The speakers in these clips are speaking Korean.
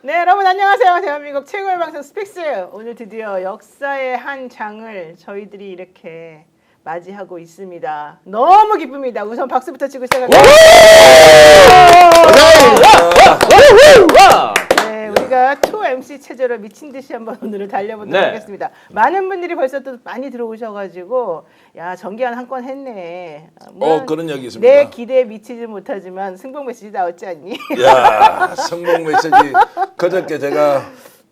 네, 여러분 안녕하세요. 대한민국 최고의 방송 스픽스. 오늘 드디어 역사의 한 장을 저희들이 이렇게 맞이하고 있습니다. 너무 기쁩니다. 우선 박수부터 치고 시작합니다. 네, 우리가 2MC 체제로 미친 듯이 한번 오늘을 달려보도록 하겠습니다. 많은 분들이 벌써 또 많이 들어오셔가지고 야 정기한 한 건 했네. 그런 얘기 있습니다. 내 기대에 미치지 못하지만 승복 메시지 나왔지 않니? 야, 승복 메시지 그저께 제가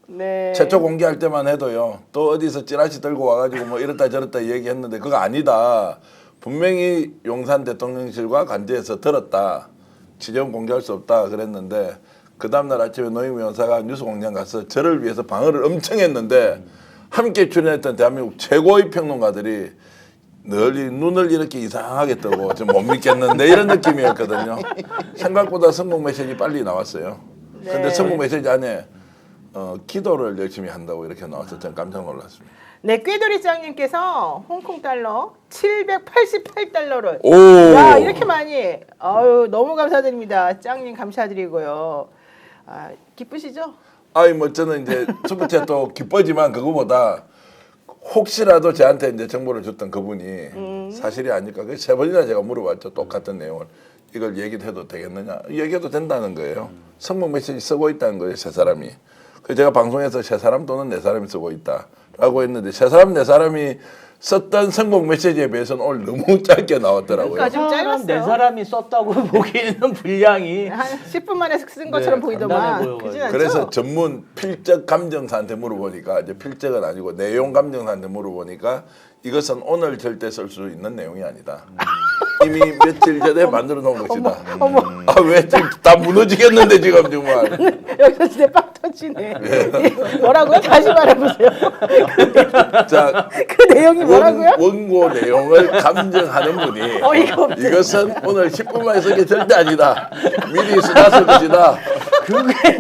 네. 최초 공개할 때만 해도요. 또 어디서 찌라시 들고 와가지고 뭐 이렇다 저렇다 얘기했는데 그거 아니다. 분명히 용산 대통령실과 관계해서 들었다. 지정 공개할 수 없다 그랬는데 그 다음날 아침에 노영민 여사가 뉴스공장 가서 저를 위해서 방어를 엄청 했는데 함께 출연했던 대한민국 최고의 평론가들이 널리 눈을 이렇게 이상하게 뜨고 좀 못 믿겠는데 이런 느낌이었거든요. 생각보다 성공 메시지 빨리 나왔어요. 근데 성공 메시지 안에 기도를 열심히 한다고 이렇게 나와서 전 깜짝 놀랐습니다. 네, 꾀돌이장님께서 홍콩 달러 788달러를 야 이렇게 많이 너무 감사드립니다. 짱님 감사드리고요. 기쁘시죠? 아이 뭐 저는 이제 슈퍼챗도 기쁘지만 그거보다 혹시라도 저한테 이제 정보를 줬던 그분이 사실이 아닐까. 그 세 번이나 제가 물어봤죠. 똑같은 내용을. 이걸 얘기해도 되겠느냐. 얘기해도 된다는 거예요. 성공 메시지 쓰고 있다는 거예요. 세 사람이. 그래서 제가 방송에서 세 사람 또는 네 사람이 쓰고 있다라고 했는데 세 사람 네 사람이 썼던 성공 메시지에 비해서는 오늘 너무 짧게 나왔더라고요. 그러니까 좀 짧았어요. 네 사람이 썼다고 보기에는 분량이 한 10분 만에 쓴 것처럼 보이더만. 그지 않죠? 그래서 전문 필적 감정사한테 물어보니까 이제 필적은 아니고 내용 감정사한테 물어보니까 이것은 오늘 절대 쓸 수 있는 내용이 아니다. 이미 며칠 전에 만들어 놓은 것이다. 왜 지금 다 무너지겠는데 지금 정말. 여기서 진짜 빵 터지네. 뭐라고요? 다시 말해보세요. 자, 그 내용이 뭐라고요? 원고 내용을 감정하는 분이 어이가 없네. 이것은 오늘 10분 만에 쓰기 절대 아니다. 미리 써놨을 것이다.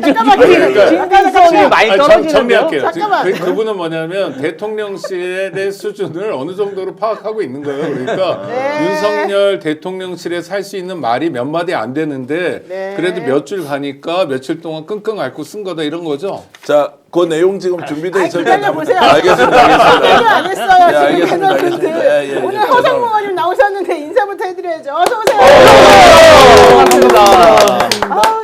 잠깐만, 진정성이 많이 떨어지는데요. 정리할게요. 잠깐만. 그분은 뭐냐면 대통령실의 수준을 어느 정도로 파악하고 있는 거예요. 그러니까 네. 윤석열 대통령실에 살 수 있는 말이 몇 마디 안 되는데 네. 그래도 몇 줄 가니까 며칠 동안 끙끙 앓고 쓴 거다 이런 거죠. 자, 그 내용 지금 준비되어 있을 때 기다려보세요. 알겠습니다. 얘기 안 했어요. 예, 지금 알겠습니다. 해설분들. 알겠습니다. 오늘 허성모 의원님 나오셨는데 인사부터 해드려야죠. 어서 오세요. 반갑습니다.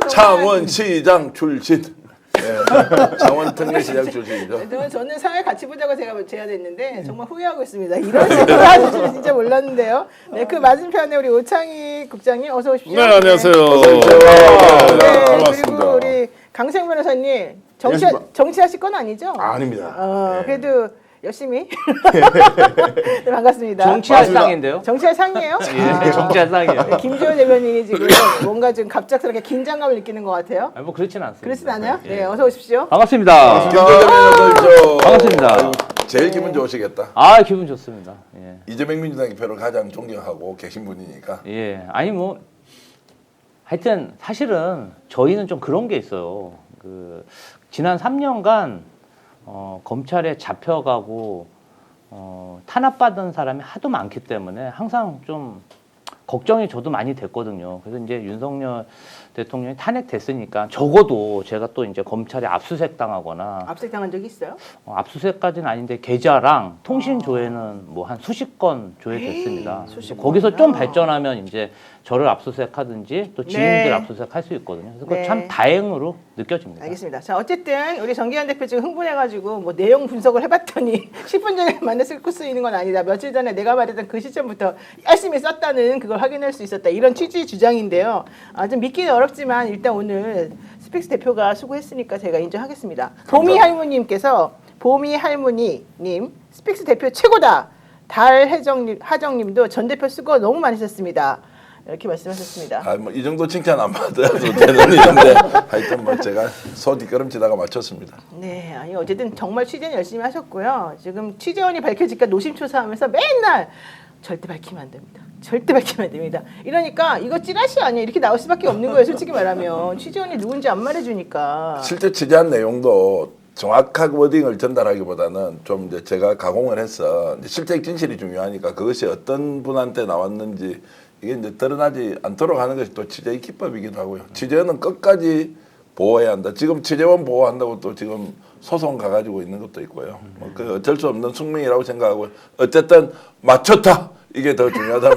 창원시장 출신. 예, 창원특례시장 출신이죠. 저는 사회 같이 보자고 제가 제안했는데 정말 후회하고 있습니다. 이런 식으로 하실 줄은 진짜 몰랐는데요. 네, 그 맞은편에 우리 오창희 국장님 어서 오십시오. 네, 안녕하세요. 네, 반갑습니다. 그리고 우리 강생 변호사님 정치하실 건 아니죠? 아닙니다. 그래도 열심히. 네, 반갑습니다. 정치할 상인데요. 정치할 상이에요? 예, 정치할 상이에요. 네, 김지호 대변인이 지금 뭔가 좀 갑작스럽게 긴장감을 느끼는 것 같아요. 뭐 그렇진 않습니다. 그렇진 않아요? 네, 어서 오십시오. 반갑습니다. 김도겸 반갑습니다. 제일 기분 좋으시겠다. 기분 좋습니다. 예. 이재명 민주당 대표를 가장 존경하고 계신 분이니까. 예. 아니 뭐 하여튼 사실은 저희는 좀 그런 게 있어요. 그 지난 3년간 검찰에 잡혀가고 탄압받은 사람이 하도 많기 때문에 항상 좀 걱정이 저도 많이 됐거든요. 그래서 이제 윤석열 대통령이 탄핵됐으니까 적어도 제가 또 이제 검찰에 압수수색 당하거나 압수당한 적이 있어요? 압수수색까지는 아닌데 계좌랑 통신 조회는 뭐 한 수십 건 조회됐습니다. 수십 거기서 건이나. 좀 발전하면 이제 저를 압수수색하든지 또 지인들 네. 압수수색할 수 있거든요. 그래서 그거 네. 참 다행으로 느껴집니다. 알겠습니다. 자, 어쨌든 우리 정기현 대표 지금 흥분해가지고 뭐 내용 분석을 해봤더니 10분 전에 만나 쓸 수 있는 건 아니다. 며칠 전에 내가 말했던 그 시점부터 열심히 썼다는 그걸 확인할 수 있었다. 이런 취지 주장인데요. 좀 믿기는 어렵지만 일단 오늘 스픽스 대표가 수고했으니까 제가 인정하겠습니다. 보미 할머님께서 보미 할머니님 스픽스 대표 최고다. 하정님도 전 대표 수고 너무 많이 썼습니다. 이렇게 말씀하셨습니다. 뭐 이 정도 칭찬 안 받아도 되는 일인데 하여튼 뭐 제가 소 뒷걸음치다가 맞췄습니다. 네, 아니 어쨌든 정말 취재는 열심히 하셨고요. 지금 취재원이 밝혀질까 노심초사하면서 맨날 절대 밝히면 안 됩니다. 절대 밝히면 안 됩니다. 이러니까 이거 찌라시 아니야 이렇게 나올 수밖에 없는 거예요. 솔직히 말하면 취재원이 누군지 안 말해주니까. 실제 취재한 내용도 정확한 워딩을 전달하기보다는 좀 이제 제가 가공을 해서 실제 진실이 중요하니까 그것이 어떤 분한테 나왔는지 이게 이제 드러나지 않도록 하는 것이 또 취재의 기법이기도 하고요. 취재는 끝까지 보호해야 한다. 지금 최재원 보호한다고 또 지금 소송 가가지고 있는 것도 있고요. 뭐 그 어쩔 수 없는 숙명이라고 생각하고 어쨌든 맞췄다. 이게 더 중요하다.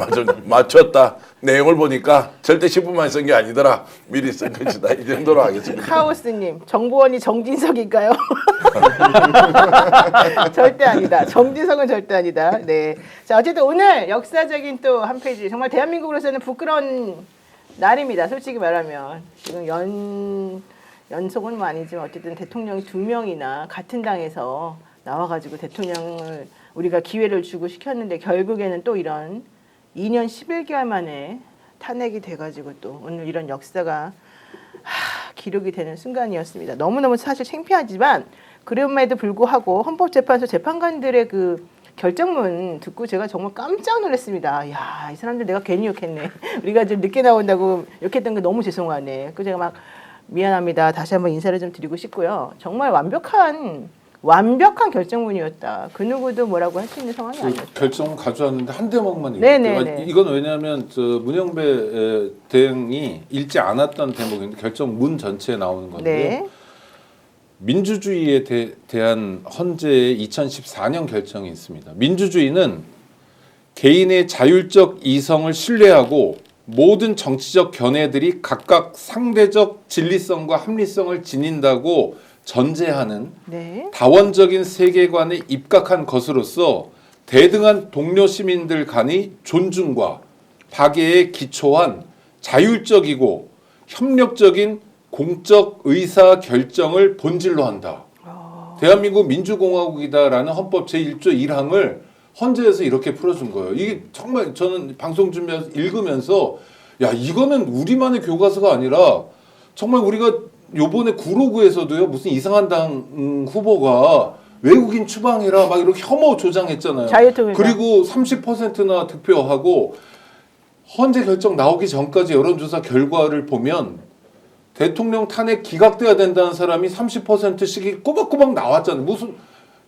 맞췄다. 내용을 보니까 절대 10분만 쓴 게 아니더라. 미리 쓴 것이다. 이 정도로 하겠습니다. 카오스님, 정보원이 정진석일까요? 절대 아니다. 정진석은 절대 아니다. 네. 자, 어쨌든 오늘 역사적인 또 한 페이지. 정말 대한민국으로서는 부끄러운 날입니다. 솔직히 말하면 지금 연속은 뭐 아니지만 어쨌든 대통령이 2명이나 같은 당에서 나와가지고 대통령을 우리가 기회를 주고 시켰는데 결국에는 또 이런 2년 11개월 만에 탄핵이 돼가지고 또 오늘 이런 역사가 기록이 되는 순간이었습니다. 너무너무 사실 창피하지만 그럼에도 불구하고 헌법재판소 재판관들의 그 결정문 듣고 제가 정말 깜짝 놀랐습니다. 야, 이 사람들 내가 괜히 욕했네. 우리가 좀 늦게 나온다고 욕했던 게 너무 죄송하네. 그 제가 막 미안합니다. 다시 한번 인사를 좀 드리고 싶고요. 정말 완벽한 결정문이었다. 그 누구도 뭐라고 할 수 있는 상황이 아니었다. 결정 가져왔는데 한 대목만 네네네. 얘기해요. 이건 왜냐하면 문영배 대행이 읽지 않았던 대목인데 결정문 전체에 나오는 건데 네. 민주주의에 대한 헌재의 2014년 결정이 있습니다. 민주주의는 개인의 자율적 이성을 신뢰하고 모든 정치적 견해들이 각각 상대적 진리성과 합리성을 지닌다고 전제하는 네. 다원적인 세계관에 입각한 것으로서 대등한 동료 시민들 간의 존중과 박애에 기초한 자율적이고 협력적인 공적 의사 결정을 본질로 한다. 대한민국 민주공화국이다라는 헌법 제1조 1항을 헌재에서 이렇게 풀어준 거예요. 이게 정말 저는 방송 준비해서 읽으면서 야 이거는 우리만의 교과서가 아니라 정말 우리가 요번에 구로구에서도요 무슨 이상한 당 후보가 외국인 추방이라 막 이렇게 혐오 조장했잖아요. 자유통일당. 그리고 30%나 득표하고 헌재 결정 나오기 전까지 여론조사 결과를 보면 대통령 탄핵 기각돼야 된다는 사람이 30%씩이 꼬박꼬박 나왔잖아요. 무슨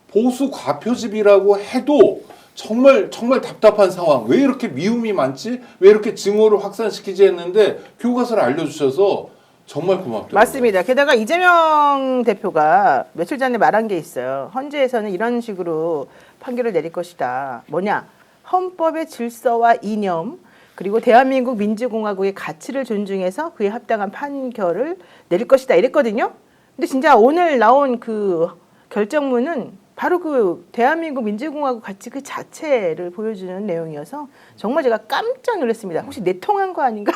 보수 과표집이라고 해도 정말 답답한 상황. 왜 이렇게 미움이 많지? 왜 이렇게 증오를 확산시키지 했는데 교과서를 알려주셔서 정말 고맙더라고요. 맞습니다. 게다가 이재명 대표가 며칠 전에 말한 게 있어요. 헌재에서는 이런 식으로 판결을 내릴 것이다. 뭐냐? 헌법의 질서와 이념 그리고 대한민국 민주공화국의 가치를 존중해서 그에 합당한 판결을 내릴 것이다. 이랬거든요. 근데 진짜 오늘 나온 그 결정문은 바로 그 대한민국 민주공화국 가치 그 자체를 보여주는 내용이어서 정말 제가 깜짝 놀랐습니다. 혹시 내통한 거 아닌가?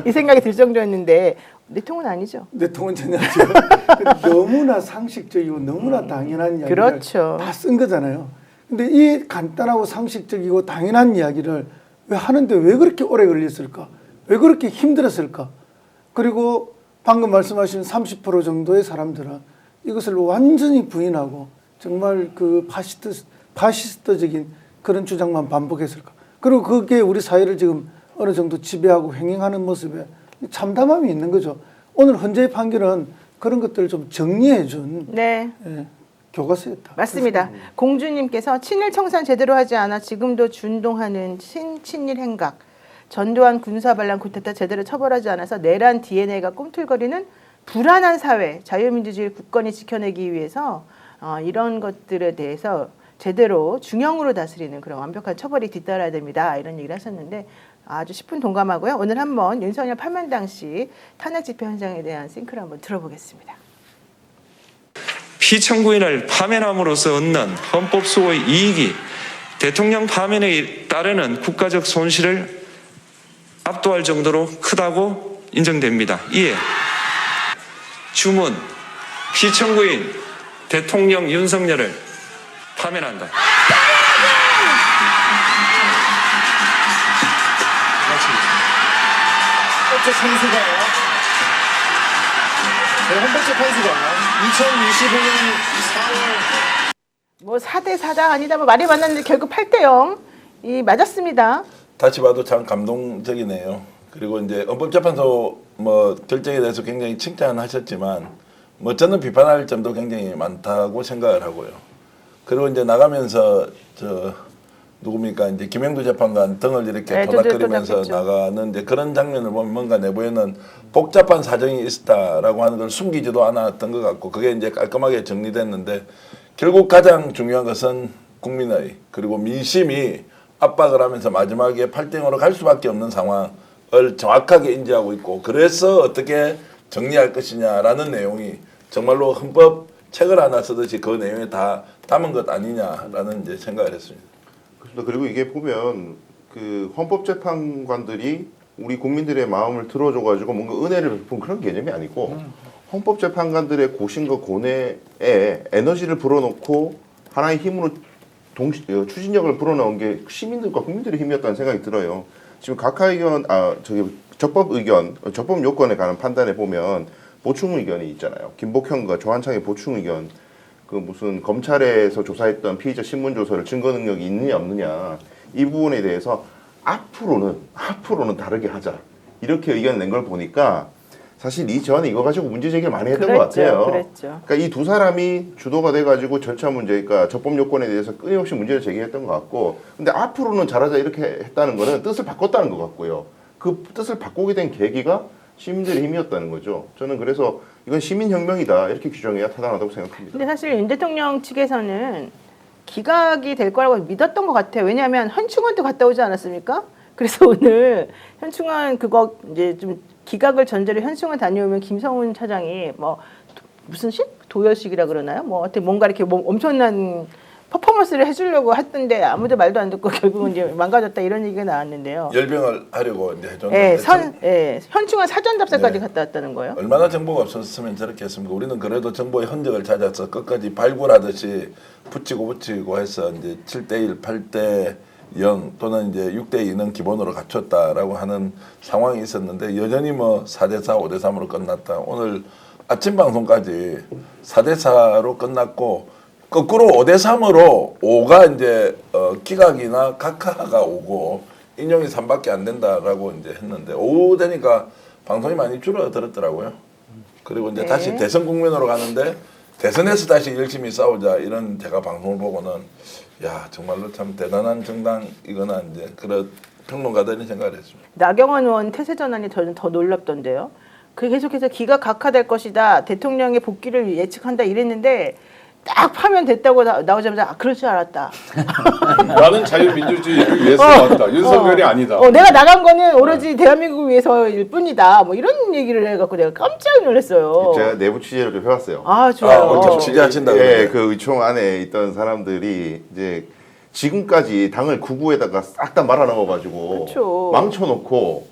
이 생각이 들 정도였는데 내통은 아니죠. 내통은 전혀 아니죠. 너무나 상식적이고 너무나 당연한 이야기를 그렇죠. 다 쓴 거잖아요. 근데 이 간단하고 상식적이고 당연한 이야기를 왜 하는데 왜 그렇게 오래 걸렸을까? 왜 그렇게 힘들었을까? 그리고 방금 말씀하신 30% 정도의 사람들은 이것을 완전히 부인하고 정말 그 파시스트적인 그런 주장만 반복했을까? 그리고 그게 우리 사회를 지금 어느 정도 지배하고 횡행하는 모습에 참담함이 있는 거죠. 오늘 헌재의 판결은 그런 것들을 좀 정리해준 네. 교과서였다. 맞습니다. 공주님께서 친일 청산 제대로 하지 않아 지금도 준동하는 친일 행각, 전두환 군사반란 쿠데타 제대로 처벌하지 않아서 내란 DNA가 꿈틀거리는 불안한 사회, 자유민주주의 굳건히 지켜내기 위해서 이런 것들에 대해서 제대로 중형으로 다스리는 그런 완벽한 처벌이 뒤따라야 됩니다. 이런 얘기를 하셨는데 아주 10분 동감하고요. 오늘 한번 윤석열 파면 당시 탄핵 집회 현장에 대한 싱크를 한번 들어보겠습니다. 피청구인을 파면함으로써 얻는 헌법 수호의 이익이 대통령 파면에 따르는 국가적 손실을 압도할 정도로 크다고 인정됩니다. 이에 주문 피청구인 대통령 윤석열을 파면한다. 헌법재판소가 2025년 4월 뭐 4대 4다 아니다 뭐 말이 많았는데 결국 8대 0 이 맞았습니다. 다시 봐도 참 감동적이네요. 그리고 이제 헌법재판소 뭐 결정에 대해서 굉장히 칭찬하셨지만 뭐 저는 비판할 점도 굉장히 많다고 생각을 하고요. 그리고 이제 나가면서 누굽니까 이제 김영두 재판관 등을 이렇게 네, 토닥거리면서 토닥했죠. 나가는 이제 그런 장면을 보면 뭔가 내부에는 복잡한 사정이 있었다라고 하는 걸 숨기지도 않았던 것 같고 그게 이제 깔끔하게 정리됐는데 결국 가장 중요한 것은 국민의 그리고 민심이 압박을 하면서 마지막에 8대0으로 갈 수밖에 없는 상황을 정확하게 인지하고 있고 그래서 어떻게 정리할 것이냐라는 내용이 정말로 헌법 책을 하나 쓰듯이 그 내용에 다 담은 것 아니냐라는 이제 생각을 했습니다. 그렇습니다. 그리고 이게 보면 그 헌법재판관들이 우리 국민들의 마음을 들어줘가지고 뭔가 은혜를 베푼 그런 개념이 아니고 헌법재판관들의 고심과 고뇌에 에너지를 불어넣고 하나의 힘으로 추진력을 불어넣은 게 시민들과 국민들의 힘이었다는 생각이 들어요. 지금 각하 의견, 적법 의견, 적법 요건에 관한 판단에 보면 보충 의견이 있잖아요. 김복현과 조한창의 보충 의견, 그 무슨 검찰에서 조사했던 피의자 신문 조서를 증거 능력이 있느냐 없느냐 이 부분에 대해서 앞으로는 다르게 하자 이렇게 의견 낸 걸 보니까 사실 이전에 이거 가지고 문제 제기를 많이 했던 것 같아요. 그랬죠. 그러니까 이 두 사람이 주도가 돼가지고 절차 문제, 그러니까 적법 요건에 대해서 끊임없이 문제를 제기했던 것 같고, 근데 앞으로는 잘하자 이렇게 했다는 거는 뜻을 바꿨다는 것 같고요. 그 뜻을 바꾸게 된 계기가 시민들의 힘이었다는 거죠. 저는 그래서 이건 시민혁명이다 이렇게 규정해야 타당하다고 생각합니다. 근데 사실 윤 대통령 측에서는 기각이 될 거라고 믿었던 것 같아요. 왜냐하면 현충원도 갔다 오지 않았습니까? 그래서 오늘 현충원 그거 이제 좀 기각을 전제로 현충원 다녀오면 김성훈 차장이 뭐 무슨 식? 도열식이라 그러나요? 뭐 어떻게 뭔가 이렇게 엄청난 퍼포먼스를 해주려고 했던데 아무도 말도 안 듣고 결국은 이제 망가졌다 이런 얘기가 나왔는데요. 열병을 하려고 이제 해줬는데 현충원 사전 답사까지 네. 갔다 왔다는 거예요. 얼마나 정보가 없었으면 저렇게 했습니까? 우리는 그래도 정보의 흔적을 찾아서 끝까지 발굴하듯이 붙이고 해서 이제 7대1, 8대0 또는 이제 6대2는 기본으로 갖췄다라고 하는 상황이 있었는데 여전히 뭐 4대4, 5대3으로 끝났다. 오늘 아침 방송까지 4대4로 끝났고 거꾸로 5대3으로 5가 이제 기각이나 각하가 오고 인용이 3밖에 안 된다라고 이제 했는데 5 되니까 방송이 많이 줄어들었더라고요. 그리고 이제 네. 다시 대선 국면으로 가는데 대선에서 다시 열심히 싸우자 이런 제가 방송을 보고는 야 정말로 참 대단한 정당이거나 이제 그런 평론가들이 생각을 했습니다. 나경원 의원 태세 전환이 저는 더 놀랍던데요. 그 계속해서 기각 각하될 것이다. 대통령의 복귀를 예측한다 이랬는데 딱 파면 됐다고 나오자마자 그럴 줄 알았다. 나는 자유민주주의를 위해서 왔다. 윤석열이 아니다. 내가 나간 거는 오로지 대한민국을 위해서일 뿐이다. 뭐 이런 얘기를 해갖고 내가 깜짝 놀랐어요. 제가 내부 취재를 좀 해봤어요. 아 좋아요. 좀 취재하신다고. 예, 그 의총 안에 있던 사람들이 이제 지금까지 당을 구구에다가 싹 다 말아 넣어가지고 그쵸. 망쳐놓고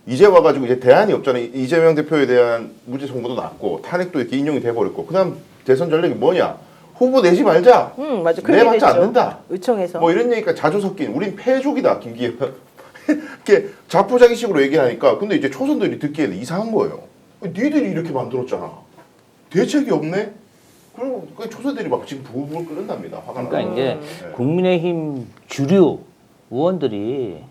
이제 와가지고 이제 대안이 없잖아요. 이재명 대표에 대한 무죄 선고도 났고 탄핵도 이렇게 인용이 돼버렸고 그다음 대선 전략이 뭐냐? 후보 내지 말자. 맞아. 내봤자 안 된다. 의총에서. 뭐 이런 얘기가 자주 섞인. 우린 패족이다 김기현. 이렇게 자포자기식으로 얘기하니까 근데 이제 초선들이 듣기에는 이상한 거예요. 니들이 이렇게 만들었잖아. 대책이 없네. 그리고 그 초선들이 막 지금 부글부글 끓는답니다. 화가 나서. 그러니까 이제 네. 국민의힘 주류 의원들이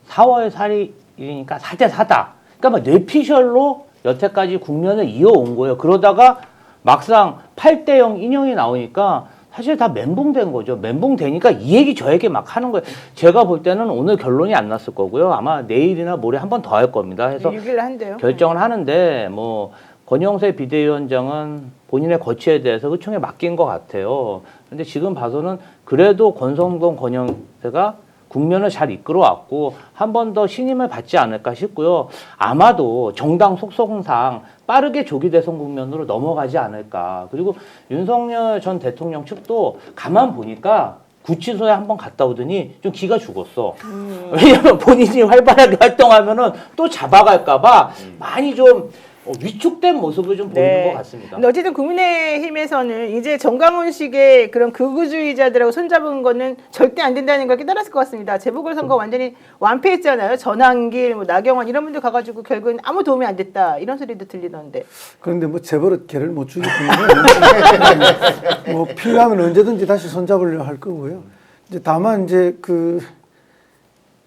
4월 4일이니까 4대4다. 그러니까 막 뇌피셜로 여태까지 국면을 이어온 거예요. 그러다가 막상 8대0 인용이 나오니까 사실 다 멘붕된 거죠. 멘붕되니까 이 얘기 저 얘기 막 하는 거예요. 제가 볼 때는 오늘 결론이 안 났을 거고요. 아마 내일이나 모레 한 번 더 할 겁니다. 해서 6일 한대요. 결정을 하는데 뭐 권영세 비대위원장은 본인의 거취에 대해서 의총에 맡긴 것 같아요. 그런데 지금 봐서는 그래도 권성동 권영세가 국면을 잘 이끌어왔고 한 번 더 신임을 받지 않을까 싶고요. 아마도 정당 속성상 빠르게 조기 대선 국면으로 넘어가지 않을까. 그리고 윤석열 전 대통령 측도 가만 보니까 구치소에 한번 갔다 오더니 좀 기가 죽었어. 왜냐면 본인이 활발하게 활동하면은 또 잡아갈까봐 많이 좀 위축된 모습을 좀 보이는 것 같습니다. 근데 어쨌든 국민의힘에서는 이제 정강훈식의 그런 극우주의자들하고 손잡은 거는 절대 안 된다는 걸 깨달았을 것 같습니다. 재보궐선거 완전히 완패했잖아요. 전환길, 뭐 나경원 이런 분들 가가지고 결국은 아무 도움이 안 됐다 이런 소리도 들리던데. 그런데 뭐 재벌은 개를 못 주기 때문에 뭐 필요하면 언제든지 다시 손잡으려 할 거고요. 이제 다만 이제 그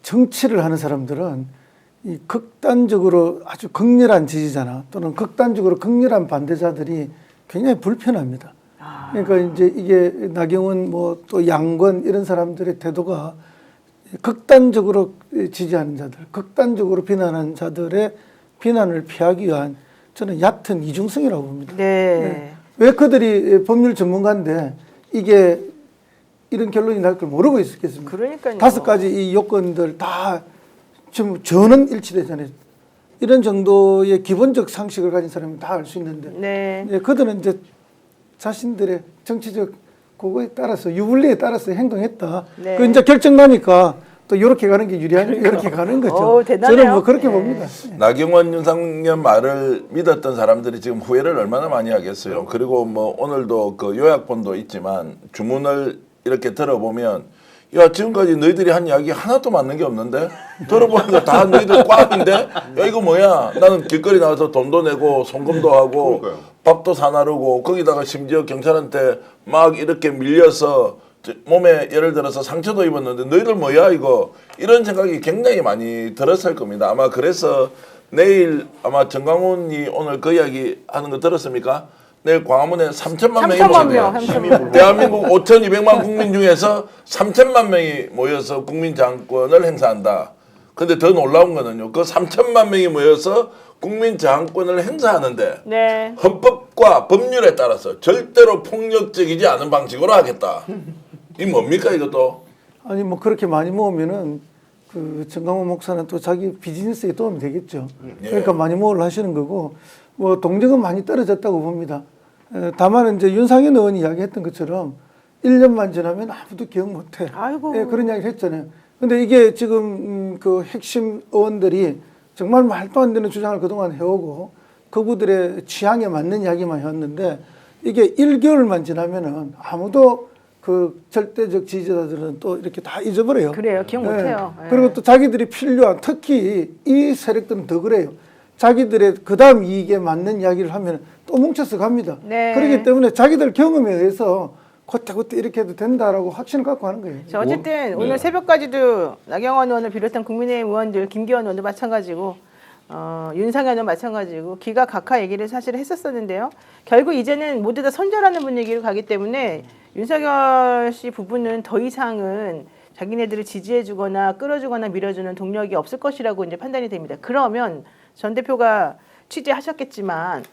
정치를 하는 사람들은 이 극단적으로 아주 극렬한 지지자나 또는 극단적으로 극렬한 반대자들이 굉장히 불편합니다. 그러니까 이제 이게 나경원 뭐 또 양권 이런 사람들의 태도가 극단적으로 지지하는 자들, 극단적으로 비난하는 자들의 비난을 피하기 위한 저는 얕은 이중성이라고 봅니다. 네. 왜 그들이 법률 전문가인데 이게 이런 결론이 날 걸 모르고 있었겠습니까? 그러니까요. 5가지 이 요건들 다 지금 저는 일치되잖아요. 이런 정도의 기본적 상식을 가진 사람은 다 알 수 있는데 네. 그들은 이제 자신들의 정치적 그거에 따라서 유불리에 따라서 행동했다. 네. 그 이제 결정 나니까 또 이렇게 가는 게 유리하니까 이렇게 가는 거죠. 오, 대단해요. 저는 뭐 그렇게 네. 봅니다. 나경원, 윤상현 말을 믿었던 사람들이 지금 후회를 얼마나 많이 하겠어요. 그리고 뭐 오늘도 그 요약본도 있지만 주문을 이렇게 들어보면 야 지금까지 너희들이 한 이야기 하나도 맞는 게 없는데 들어보니까 다 너희들 꽝인데 야 이거 뭐야 나는 길거리 나가서 돈도 내고 송금도 하고 그러니까요. 밥도 사나르고 거기다가 심지어 경찰한테 막 이렇게 밀려서 몸에 예를 들어서 상처도 입었는데 너희들 뭐야 이거 이런 생각이 굉장히 많이 들었을 겁니다. 아마 그래서 내일 아마 정광훈이 오늘 그 이야기 하는 거 들었습니까? 내일 광화문에 3천만 명이 3천만 모인대요. 명, 3천만 명. 대한민국 5,200만 국민 중에서 3천만 명이 모여서 국민 장악권을 행사한다. 근데 더 놀라운 거는요. 그 3천만 명이 모여서 국민 장악권을 행사하는데 네. 헌법과 법률에 따라서 절대로 폭력적이지 않은 방식으로 하겠다. 이 뭡니까 이것도? 아니 뭐 그렇게 많이 모으면은 그 정강훈 목사는 또 자기 비즈니스에 도움이 되겠죠. 그러니까 많이 모으려 하시는 거고 뭐 동력은 많이 떨어졌다고 봅니다. 다만 이제 윤상현 의원이 이야기했던 것처럼 1년만 지나면 아무도 기억 못해. 아이고. 그런 이야기를 했잖아요. 근데 이게 지금 그 핵심 의원들이 정말 말도 안 되는 주장을 그동안 해오고 그분들의 취향에 맞는 이야기만 해왔는데 이게 1개월만 지나면은 아무도 그 절대적 지지자들은 또 이렇게 다 잊어버려요. 그래요. 기억 못해요. 예. 그리고 또 자기들이 필요한 특히 이 세력들은 더 그래요. 자기들의 그다음 이익에 맞는 이야기를 하면 또 뭉쳐서 갑니다. 네. 그렇기 때문에 자기들 경험에 의해서 그때 이렇게 해도 된다라고 확신을 갖고 하는 거예요. 자, 어쨌든 오늘 새벽까지도 나경원 의원을 비롯한 국민의힘 의원들, 김기현 의원도 마찬가지고 윤상현 의원 마찬가지고 기가각하 얘기를 사실 했었었는데요. 결국 이제는 모두 다 손절하는 분위기로 가기 때문에 윤석열 씨 부부는 더 이상은 자기네들을 지지해주거나 끌어주거나 밀어주는 동력이 없을 것이라고 이제 판단이 됩니다. 그러면 전 대표가 취재하셨겠지만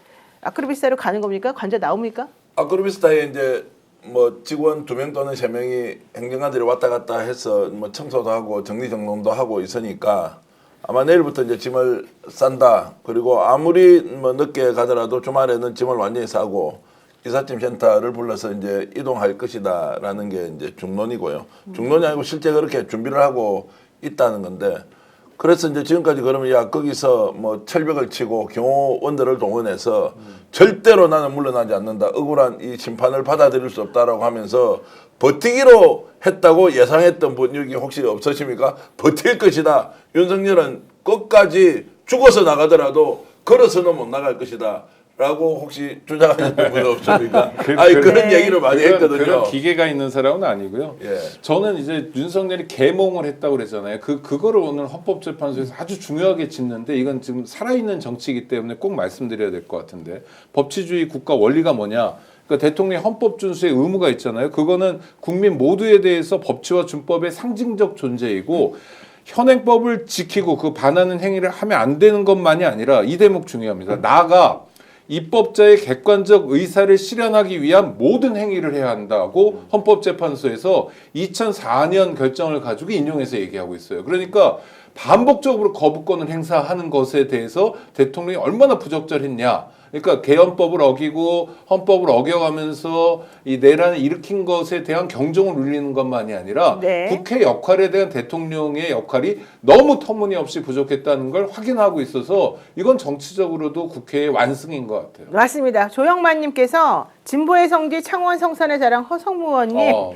아크로비스타로 가는 겁니까? 관저 나옵니까? 아크로비스타에 이제 뭐 직원 2명 또는 3명이 행정관들이 왔다 갔다 해서 뭐 청소도 하고 정리정돈도 하고 있으니까 아마 내일부터 이제 짐을 싼다. 그리고 아무리 뭐 늦게 가더라도 주말에는 짐을 완전히 싸고 이삿짐 센터를 불러서 이제 이동할 것이다라는 게 이제 중론이고요. 중론이 아니고 실제 그렇게 준비를 하고 있다는 건데 그래서 이제 지금까지 그러면 야 거기서 뭐 철벽을 치고 경호원들을 동원해서 절대로 나는 물러나지 않는다. 억울한 이 심판을 받아들일 수 없다라고 하면서 버티기로 했다고 예상했던 분 여기 혹시 없으십니까? 버틸 것이다. 윤석열은 끝까지 죽어서 나가더라도 걸어서는 못 나갈 것이다. 라고 혹시 주장하는 분 없습니까? 그런 얘기를 많이 했거든요. 그런 기계가 있는 사람은 아니고요. 예. 저는 이제 윤석열이 계몽을 했다고 그랬잖아요. 그거를 오늘 헌법재판소에서 아주 중요하게 짚는데 이건 지금 살아있는 정치이기 때문에 꼭 말씀드려야 될 것 같은데 법치주의 국가 원리가 뭐냐? 그러니까 대통령의 헌법 준수의 의무가 있잖아요. 그거는 국민 모두에 대해서 법치와 준법의 상징적 존재이고 현행법을 지키고 그 반하는 행위를 하면 안 되는 것만이 아니라 이 대목 중요합니다. 나아가 입법자의 객관적 의사를 실현하기 위한 모든 행위를 해야 한다고 헌법재판소에서 2004년 결정을 가지고 인용해서 얘기하고 있어요. 그러니까 반복적으로 거부권을 행사하는 것에 대해서 대통령이 얼마나 부적절했냐. 그러니까 개헌법을 어기고 헌법을 어겨가면서 이 내란을 일으킨 것에 대한 경종을 울리는 것만이 아니라 네. 국회 역할에 대한 대통령의 역할이 너무 터무니없이 부족했다는 걸 확인하고 있어서 이건 정치적으로도 국회의 완승인 것 같아요. 맞습니다. 조영만님께서 진보의 성지 창원 성산의 자랑 허성무 의원님 오.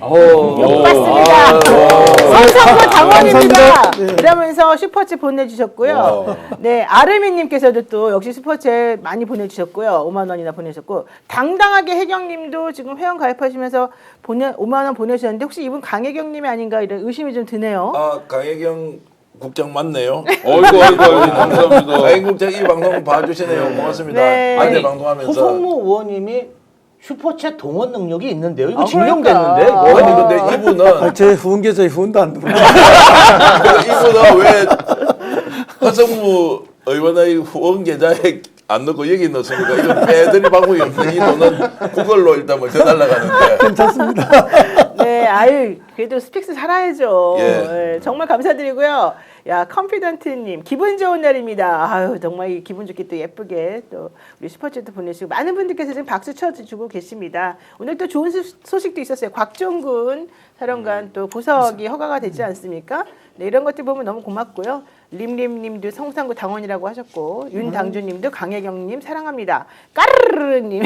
욕 받습니다. 성산구 당원입니다. 감사합니다. 네. 이러면서 슈퍼챗 보내주셨고요. 네, 아르미님께서도 또 역시 슈퍼챗 많이 보내주셨고요. 5만 원이나 보내셨고 당당하게 혜경님도 지금 회원 가입하시면서 5만 원 보내주셨는데 혹시 이분 강혜경님이 아닌가 이런 의심이 좀 드네요. 아 강혜경 국장 맞네요. 어이구 감사합니다. 강혜경 국장 이 방송 봐주시네요. 고맙습니다. 네. 안내 방송하면서 허성무 의원님이 슈퍼챗 동원 능력이 있는데요. 이거 아, 증명됐는데. 그러니까. 이거. 아니 근데 이분은 아, 제 후원 계좌에 후원도 안 들어오고. 이분은 왜 허성무 의원의 후원 계좌에 안 넣고 여기 넣습니까? 이건 빼드릴 방법이 없는 이 돈은 구글로 일단 먼저 날라가는데. 괜찮습니다. 네, 아유, 그래도 스픽스 살아야죠. 예. 네, 정말 감사드리고요. 야, 컨피던트님, 기분 좋은 날입니다. 아유, 정말 이 기분 좋게 또 예쁘게 또 우리 슈퍼챗도 보내시고 많은 분들께서 지금 박수 쳐주고 계십니다. 오늘 또 좋은 소식도 있었어요. 곽종군 사령관 또 보석이 허가가 되지 않습니까? 네, 이런 것들 보면 너무 고맙고요. 림림님도 성산구 당원이라고 하셨고 윤당주님도 강혜경님 사랑합니다. 까르르님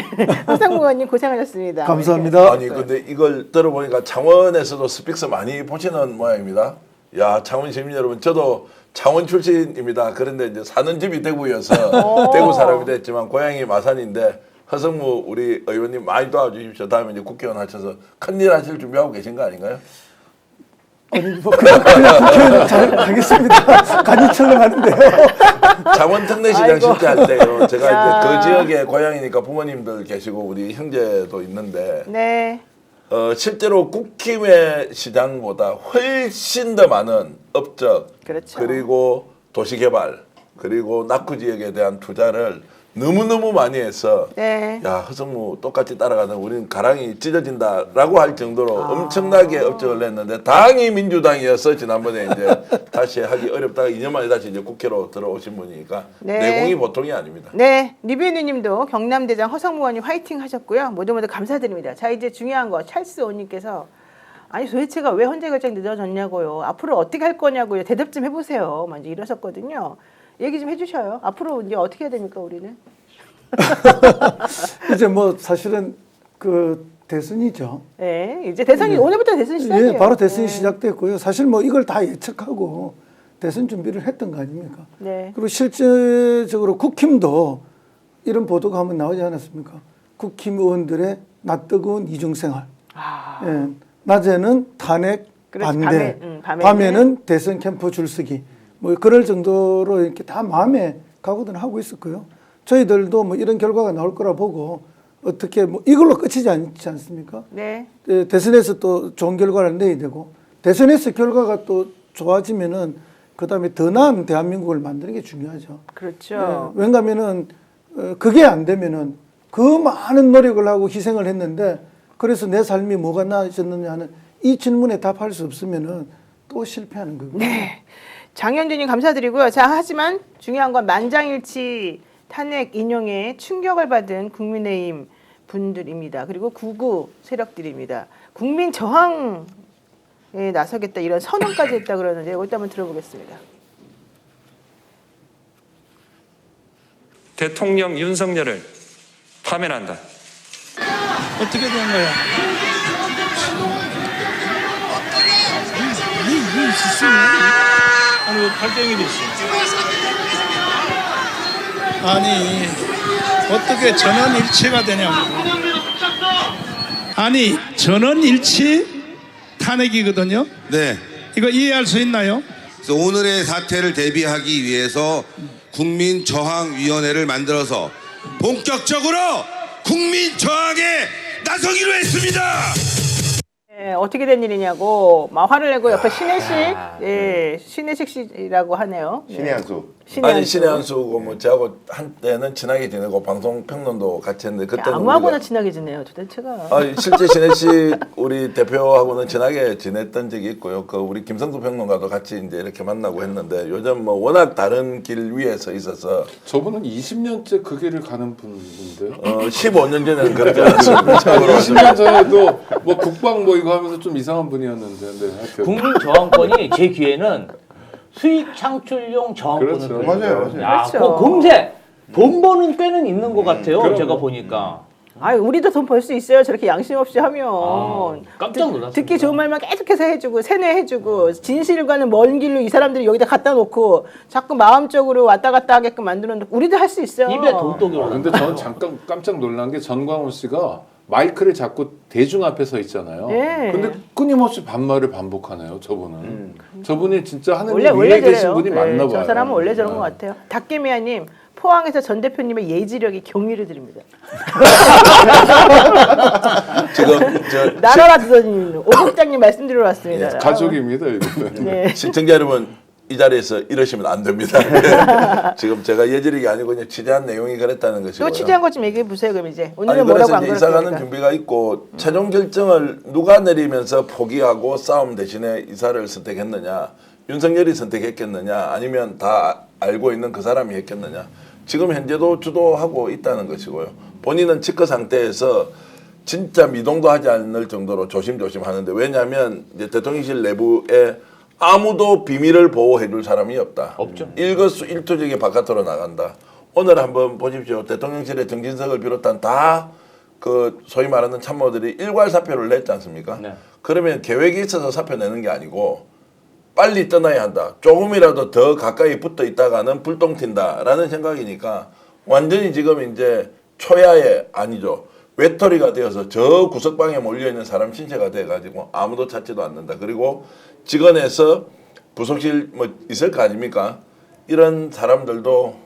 성산구 의원님 고생하셨습니다. 감사합니다. 아니 근데 이걸 들어보니까 창원에서도 스픽스 많이 보시는 모양입니다. 야, 창원 시민 여러분, 저도 창원 출신입니다. 그런데 이제 사는 집이 대구여서 대구 사람이 됐지만 고향이 마산인데 허성무 우리 의원님 많이 도와주십시오. 다음에 이제 국회의원 하셔서 큰일 하실 준비하고 계신 거 아닌가요? 아니 뭐 그냥 국회의원 잘 하겠습니다. 간이철렁 하는데요. 창원 특례시장 아이고. 실제할 때요. 제가 야. 이제 그 지역에 고향이니까 부모님들 계시고 우리 형제도 있는데 네. 실제로 국힘의 시장보다 훨씬 더 많은 업적 그렇죠. 그리고 도시개발 그리고 낙후 지역에 대한 투자를 너무너무 많이 해서 네. 야, 허성무 똑같이 따라가는 우리는 가랑이 찢어진다라고 할 정도로 엄청나게 업적을 냈는데 당이 민주당이어서 지난번에 이제 다시 하기 어렵다가 2년 만에 다시 이제 국회로 들어오신 분이니까 네. 내공이 보통이 아닙니다. 네, 리뷰누님도 경남대장 허성무 의원님 화이팅 하셨고요. 모두 감사드립니다. 자, 이제 중요한 거 찰스 의원님께서 아니 도대체가 왜 헌재 결정 늦어졌냐고요. 앞으로 어떻게 할 거냐고요. 대답 좀 해보세요. 먼저 이러셨거든요. 얘기 좀 해주셔요. 앞으로 이제 어떻게 해야 됩니까 우리는? 이제 뭐 사실은 그 대선이죠. 네, 이제 대선이 오늘부터 대선 시작이에요. 예, 바로 대선이 네. 시작됐고요. 사실 뭐 이걸 다 예측하고 대선 준비를 했던 거 아닙니까? 네. 그리고 실제적으로 국힘도 이런 보도가 한번 나오지 않았습니까? 국힘 의원들의 낯뜨거운 이중생활. 예, 낮에는 탄핵 그렇지, 반대, 밤에는 밤에는 대선 캠프 줄서기. 뭐 그럴 정도로 이렇게 다 마음에 각오는 하고 있었고요. 저희들도 뭐 이런 결과가 나올 거라 보고 어떻게 뭐 이걸로 끝이지 않지 않습니까? 네. 대선에서 또 좋은 결과를 내야 되고 대선에서 결과가 또 좋아지면은 그 다음에 더 나은 대한민국을 만드는 게 중요하죠. 그렇죠. 예, 왜냐하면은 그게 안 되면은 그 많은 노력을 하고 희생을 했는데 그래서 내 삶이 뭐가 나아졌느냐는 이 질문에 답할 수 없으면은 또 실패하는 거고요. 네. 장현준님 감사드리고요. 자, 하지만 중요한 건 만장일치 탄핵 인용에 충격을 받은 국민의힘 분들입니다. 그리고 구구 세력들입니다. 국민 저항에 나서겠다 이런 선언까지 했다 그러는데 이것도 한번 들어보겠습니다. 대통령 윤석열을 파면한다. 어떻게 된 거야? 이 시스템이 아니 왜 발동이 됐어? 아니 어떻게 전원일치가 되냐고. 아니 전원일치 탄핵이거든요. 네. 이거 이해할 수 있나요? 그래서 오늘의 사태를 대비하기 위해서 국민저항위원회를 만들어서 본격적으로 국민저항에 나서기로 했습니다. 네, 어떻게 된 일이냐고 막 화를 내고 옆에 신혜식, 예, 신혜식 씨라고 하네요. 신의 한 수. 아니 신의 한 수고 뭐 저하고 한때는 친하게 지내고 방송 평론도 같이 했는데 그때는 아무하고나 우리가- 친하게 지내요 도대체가. 아니 실제 신혜 씨 우리 대표하고는 친하게 지냈던 적이 있고요. 그 우리 김성수 평론가도 같이 이제 이렇게 만나고 했는데 요즘 뭐 워낙 다른 길 위에 서 있어서 저분은 20년째 그 길을 가는 분인데요. 15년 전에는 그러지 않았습니다. 참고로 20년 전에도 뭐 국방 뭐 이거 하면서 좀 이상한 분이었는데, 네, 하여튼. 국민 저항권이 제 귀에는 수익 창출용 저항권을 그렇죠. 들어요. 맞아요. 야, 그렇죠. 그 금세 돈 버는 때는 있는 것 같아요. 그럼요. 제가 보니까. 아, 우리도 돈 벌 수 있어요. 저렇게 양심 없이 하면. 깜짝 놀랐습니다. 듣기 좋은 말만 계속해서 해주고 세뇌해주고 진실과는 먼 길로 이 사람들이 여기다 갖다 놓고 자꾸 마음적으로 왔다 갔다 하게끔 만들어 놓고 우리도 할 수 있어요. 입에 돈독이 올라. 근데 저는 잠깐 깜짝 놀란 게 전광훈 씨가 마이크를 잡고 대중 앞에 서 있잖아요. 네. 근데 끊임없이 반말을 반복하네요. 저분은. 저분이 진짜 하는 원래 일 위에 계신 저래요. 분이 맞나 봐요. 저 사람은 원래 저런 네. 것 같아요. 닭개미야님 포항에서 전 대표님의 예지력이 경의를 드립니다. 지금 저 나라라 두더님 오국장님 말씀드리러 왔습니다. 예, 가족입니다. 이거는. 네. 시청자 여러분 이 자리에서 이러시면 안 됩니다. 지금 제가 예절이가 아니고 그냥 취재한 내용이 그랬다는 것이고요. 또 취재한 것 좀 얘기해 보세요. 그럼 이제 아니 오늘은 뭐라고 그래서 안 이제 이사가는 그럴까요? 준비가 있고 최종 결정을 누가 내리면서 포기하고 싸움 대신에 이사를 선택했느냐, 윤석열이 선택했겠느냐, 아니면 다 알고 있는 그 사람이 했겠느냐. 지금 현재도 주도하고 있다는 것이고요. 본인은 직거 상태에서 진짜 미동도 하지 않을 정도로 조심조심 하는데, 왜냐하면 이제 대통령실 내부에 아무도 비밀을 보호해 줄 사람이 없다. 없죠. 일거수일투족이 바깥으로 나간다. 오늘 한번 보십시오. 대통령실의 정진석을 비롯한 다 그 소위 말하는 참모들이 일괄 사표를 냈지 않습니까? 네. 그러면 계획이 있어서 사표 내는 게 아니고 빨리 떠나야 한다. 조금이라도 더 가까이 붙어 있다가는 불똥 튄다라는 생각이니까 완전히 지금 이제 초야에 아니죠. 외톨이가 되어서 저 구석방에 몰려있는 사람 신세가 돼가지고 아무도 찾지도 않는다. 그리고 직원에서 부속실 뭐 있을 거 아닙니까? 이런 사람들도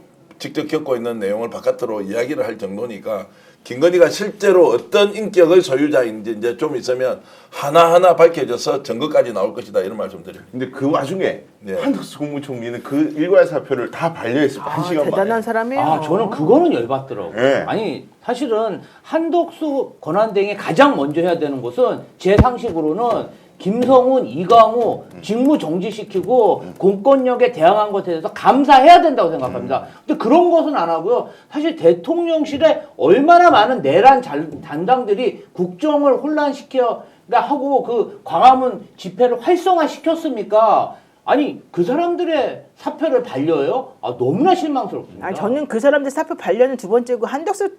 직접 겪고 있는 내용을 바깥으로 이야기를 할 정도니까 김건희가 실제로 어떤 인격의 소유자인지 이제 좀 있으면 하나하나 밝혀져서 증거까지 나올 것이다. 이런 말씀 드립니다. 근데 그 와중에 네. 한덕수 국무총리는 그 일괄 사표를 다 반려했습니다. 한 시간 대단한 만에. 사람이에요. 아, 저는 그거는 열받더라고요. 네. 아니, 사실은 한덕수 권한대행이 가장 먼저 해야 되는 것은 제 상식으로는 김성훈, 이강우 직무 정지시키고 공권력에 대항한 것에 대해서 감사해야 된다고 생각합니다. 근데 그런 것은 안 하고요. 사실 대통령실에 얼마나 많은 내란 담당들이 국정을 혼란시켜 하고 그 광화문 집회를 활성화시켰습니까? 아니 그 사람들의 사표를 반려요? 아 너무나 실망스럽습니다. 아니, 저는 그 사람들 사표 반려는 두 번째고 한덕수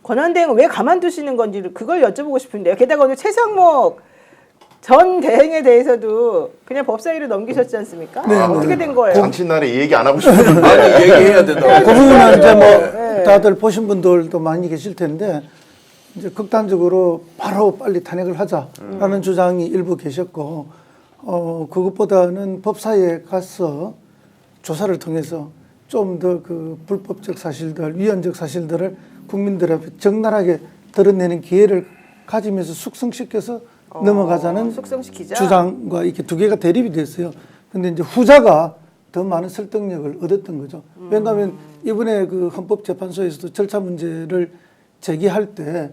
권한대행은 왜 가만두시는 건지 그걸 여쭤보고 싶은데요. 게다가 오늘 최상목 전 대행에 대해서도 그냥 법사위로 넘기셨지 않습니까? 네, 어떻게 된 거예요? 잔칫날에 이 얘기 안 하고 싶었는데 아니 얘기해야 된다고. 그 부분은 이제 뭐 네. 다들 보신 분들도 많이 계실 텐데 이제 극단적으로 바로 빨리 탄핵을 하자라는 주장이 일부 계셨고 그것보다는 법사위에 가서 조사를 통해서 좀 더 그 불법적 사실들, 위헌적 사실들을 국민들 앞에 적나라하게 드러내는 기회를 가지면서 숙성시켜서 넘어가자는 숙성시키자. 주장과 이렇게 두 개가 대립이 됐어요. 근데 이제 후자가 더 많은 설득력을 얻었던 거죠. 왜냐하면 이번에 그 헌법재판소에서도 절차 문제를 제기할 때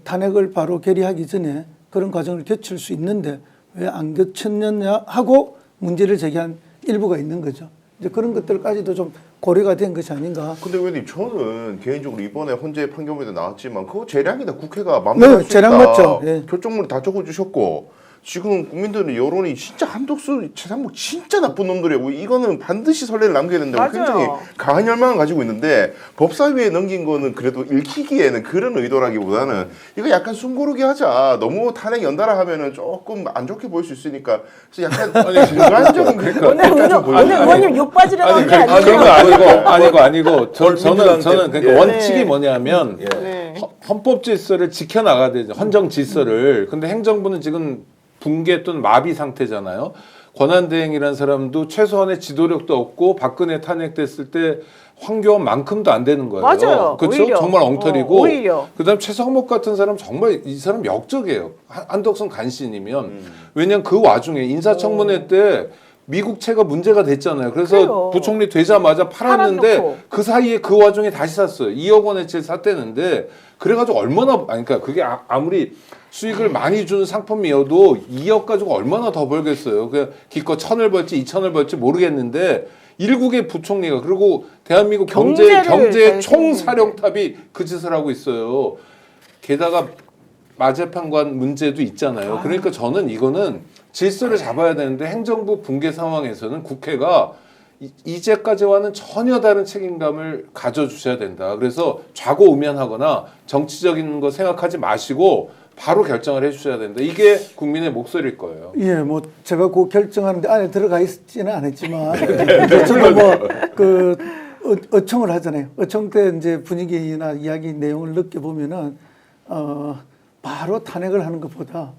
탄핵을 바로 결의하기 전에 그런 과정을 거칠 수 있는데 왜 안 거쳤느냐 하고 문제를 제기한 일부가 있는 거죠. 이제 그런 것들까지도 좀 고려가 된 것이 아닌가. 근데 의원님 저는 개인적으로 이번에 헌재 판결문에 나왔지만 그거 재량이다. 국회가 마음대로 할 수 재량 있다. 맞죠. 예. 결정문을 다 적어주셨고 지금 국민들은 여론이 진짜 한덕수, 최상목 진짜 나쁜 놈들이고 이거는 반드시 선례를 남겨야 된다고 맞아요. 굉장히 강한 열망을 가지고 있는데 법사위에 넘긴 거는 그래도 읽히기에는 그런 의도라기보다는 이거 약간 숨고르게 하자. 너무 탄핵 연달아 하면은 조금 안 좋게 보일 수 있으니까 그래서 약간 중간적인 오늘 의원님 욕 빠지려 나온 게 그런 아니에요. 거 아니고 저는 그러니까 예. 원칙이 뭐냐면 네. 헌법 질서를 지켜 나가야 되죠. 헌정 질서를. 근데 행정부는 지금 붕괴 또는 마비 상태잖아요. 권한대행이라는 사람도 최소한의 지도력도 없고 박근혜 탄핵됐을 때 황교안만큼도 안 되는 거예요. 맞아요. 그렇죠? 오히려. 정말 엉터리고. 오히려. 그다음 최상목 같은 사람 정말 이 사람 역적이에요. 한덕수 간신이면. 왜냐면 그 와중에 인사청문회 때 미국채가 문제가 됐잖아요. 그래서 그래요. 부총리 되자마자 팔았는데 팔아놓고. 그 사이에 그 와중에 다시 샀어요. 2억 원어치 샀대는데 그래가지고 얼마나 아니 그러니까 그게 아무리 수익을 많이 주는 상품이어도 2억 가지고 얼마나 더 벌겠어요. 그냥 기껏 1,000을 벌지 2,000을 벌지 모르겠는데 일국의 부총리가 그리고 대한민국 경제 경제를 총사령탑이 그 짓을 하고 있어요. 게다가 마재판관 문제도 있잖아요. 그러니까 저는 이거는 질서를 잡아야 되는데 행정부 붕괴 상황에서는 국회가 이제까지와는 전혀 다른 책임감을 가져주셔야 된다. 그래서 좌고우면하거나 정치적인 거 생각하지 마시고 바로 결정을 해주셔야 된다. 이게 국민의 목소리일 거예요. 예, 뭐 제가 그 결정하는데 안에 들어가 있지는 않았지만 저도 뭐그 어청을 하잖아요. 어청 때 이제 분위기나 이야기 내용을 느껴보면은 바로 탄핵을 하는 것보다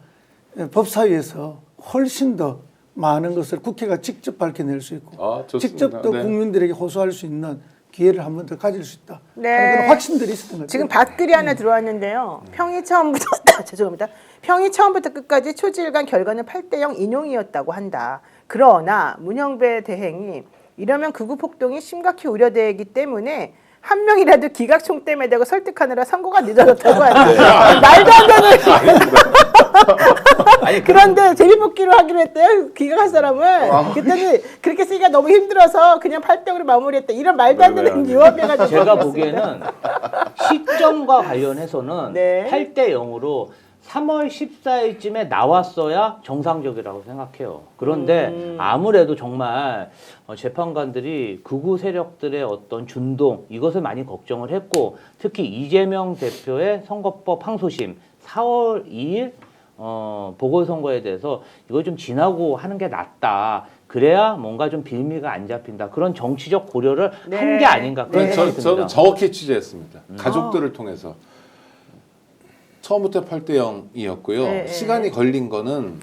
법사위에서 훨씬 더 많은 것을 국회가 직접 밝혀낼 수 있고 아, 좋습니다. 직접 또 네. 국민들에게 호소할 수 있는 기회를 한 번 더 가질 수 있다. 네. 하는 그런 확신들이 있었던 거죠. 지금 밭글이 하나 들어왔는데요. 평이 처음부터 죄송합니다. 평이 처음부터 끝까지 초지일간 결과는 8대0 인용이었다고 한다. 그러나 문영배 대행이 이러면 극우 폭동이 심각히 우려되기 때문에 한 명이라도 기각총 때문에 대고 설득하느라 선거가 늦어졌다고 한다. 말도 안 되는. 그런데 제비뽑기로 하기로 했대요. 기각할 사람을. 그랬더니 그렇게 쓰기가 너무 힘들어서 그냥 8대0으로 마무리했다. 이런 말도 안 되는 유언비가 제가 보기에는 시점과 관련해서는 네. 8대 0으로 3월 14일쯤에 나왔어야 정상적이라고 생각해요. 그런데 아무래도 정말 재판관들이 극우 세력들의 어떤 준동 이것을 많이 걱정을 했고 특히 이재명 대표의 선거법 항소심 4월 2일 보궐선거에 대해서 이걸 좀 지나고 하는 게 낫다. 그래야 뭔가 좀 빌미가 안 잡힌다. 그런 정치적 고려를 네. 한 게 아닌가 그런 네. 생각이 듭니다. 저는 정확히 취재했습니다. 가족들을 통해서. 처음부터 8대 0이었고요. 네, 시간이 걸린 거는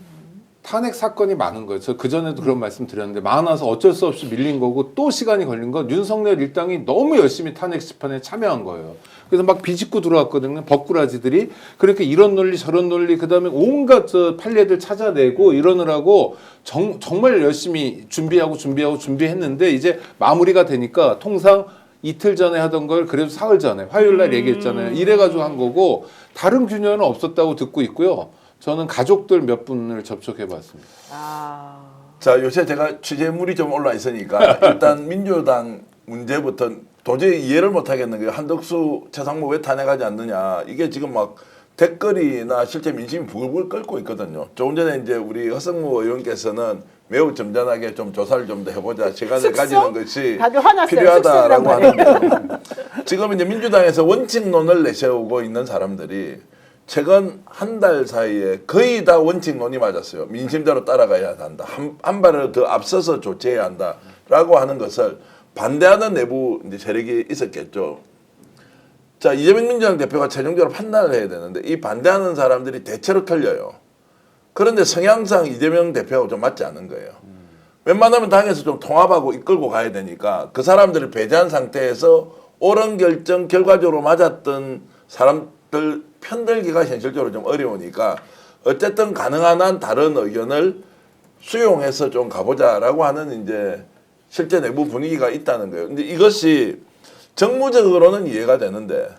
탄핵 사건이 많은 거예요. 저 그전에도 그런 말씀 드렸는데 많아서 어쩔 수 없이 밀린 거고 또 시간이 걸린 건 윤석열 일당이 너무 열심히 탄핵 심판에 참여한 거예요. 그래서 막 비집고 들어왔거든요. 법꾸라지들이. 그렇게 이런 논리 저런 논리 그다음에 온갖 저 판례들 찾아내고 이러느라고 정말 열심히 준비했는데 이제 마무리가 되니까 통상 이틀 전에 하던 걸 그래도 사흘 전에 화요일 날 얘기했잖아요. 이래가지고 한 거고 다른 균열은 없었다고 듣고 있고요. 저는 가족들 몇 분을 접촉해봤습니다. 자, 요새 제가 취재물이 좀 올라 있으니까 일단 민주당 문제부터 도저히 이해를 못 하겠는 게 한덕수 최상무 왜 탄핵하지 않느냐. 이게 지금 막 댓글이나 실제 민심이 부글부글 끓고 있거든요. 조금 전에 이제 우리 허성무 의원께서는 매우 점잖하게 좀 조사를 좀 더 해보자. 시간을 숙소? 가지는 것이 다들 화났어요. 필요하다라고 숙소란 하는데 지금 이제 민주당에서 원칙론을 내세우고 있는 사람들이 최근 한 달 사이에 거의 다 원칙론이 맞았어요. 민심대로 따라가야 한다. 한 발을 더 앞서서 조치해야 한다라고 하는 것을 반대하는 내부 이제 세력이 있었겠죠. 자, 이재명 민주당 대표가 최종적으로 판단을 해야 되는데 이 반대하는 사람들이 대체로 틀려요. 그런데 성향상 이재명 대표하고 좀 맞지 않는 거예요. 웬만하면 당에서 좀 통합하고 이끌고 가야 되니까 그 사람들을 배제한 상태에서 옳은 결정 결과적으로 맞았던 사람들 편들기가 현실적으로 좀 어려우니까 어쨌든 가능한 한 다른 의견을 수용해서 좀 가보자라고 하는 이제 실제 내부 분위기가 있다는 거예요. 근데 이것이 정무적으로는 이해가 되는데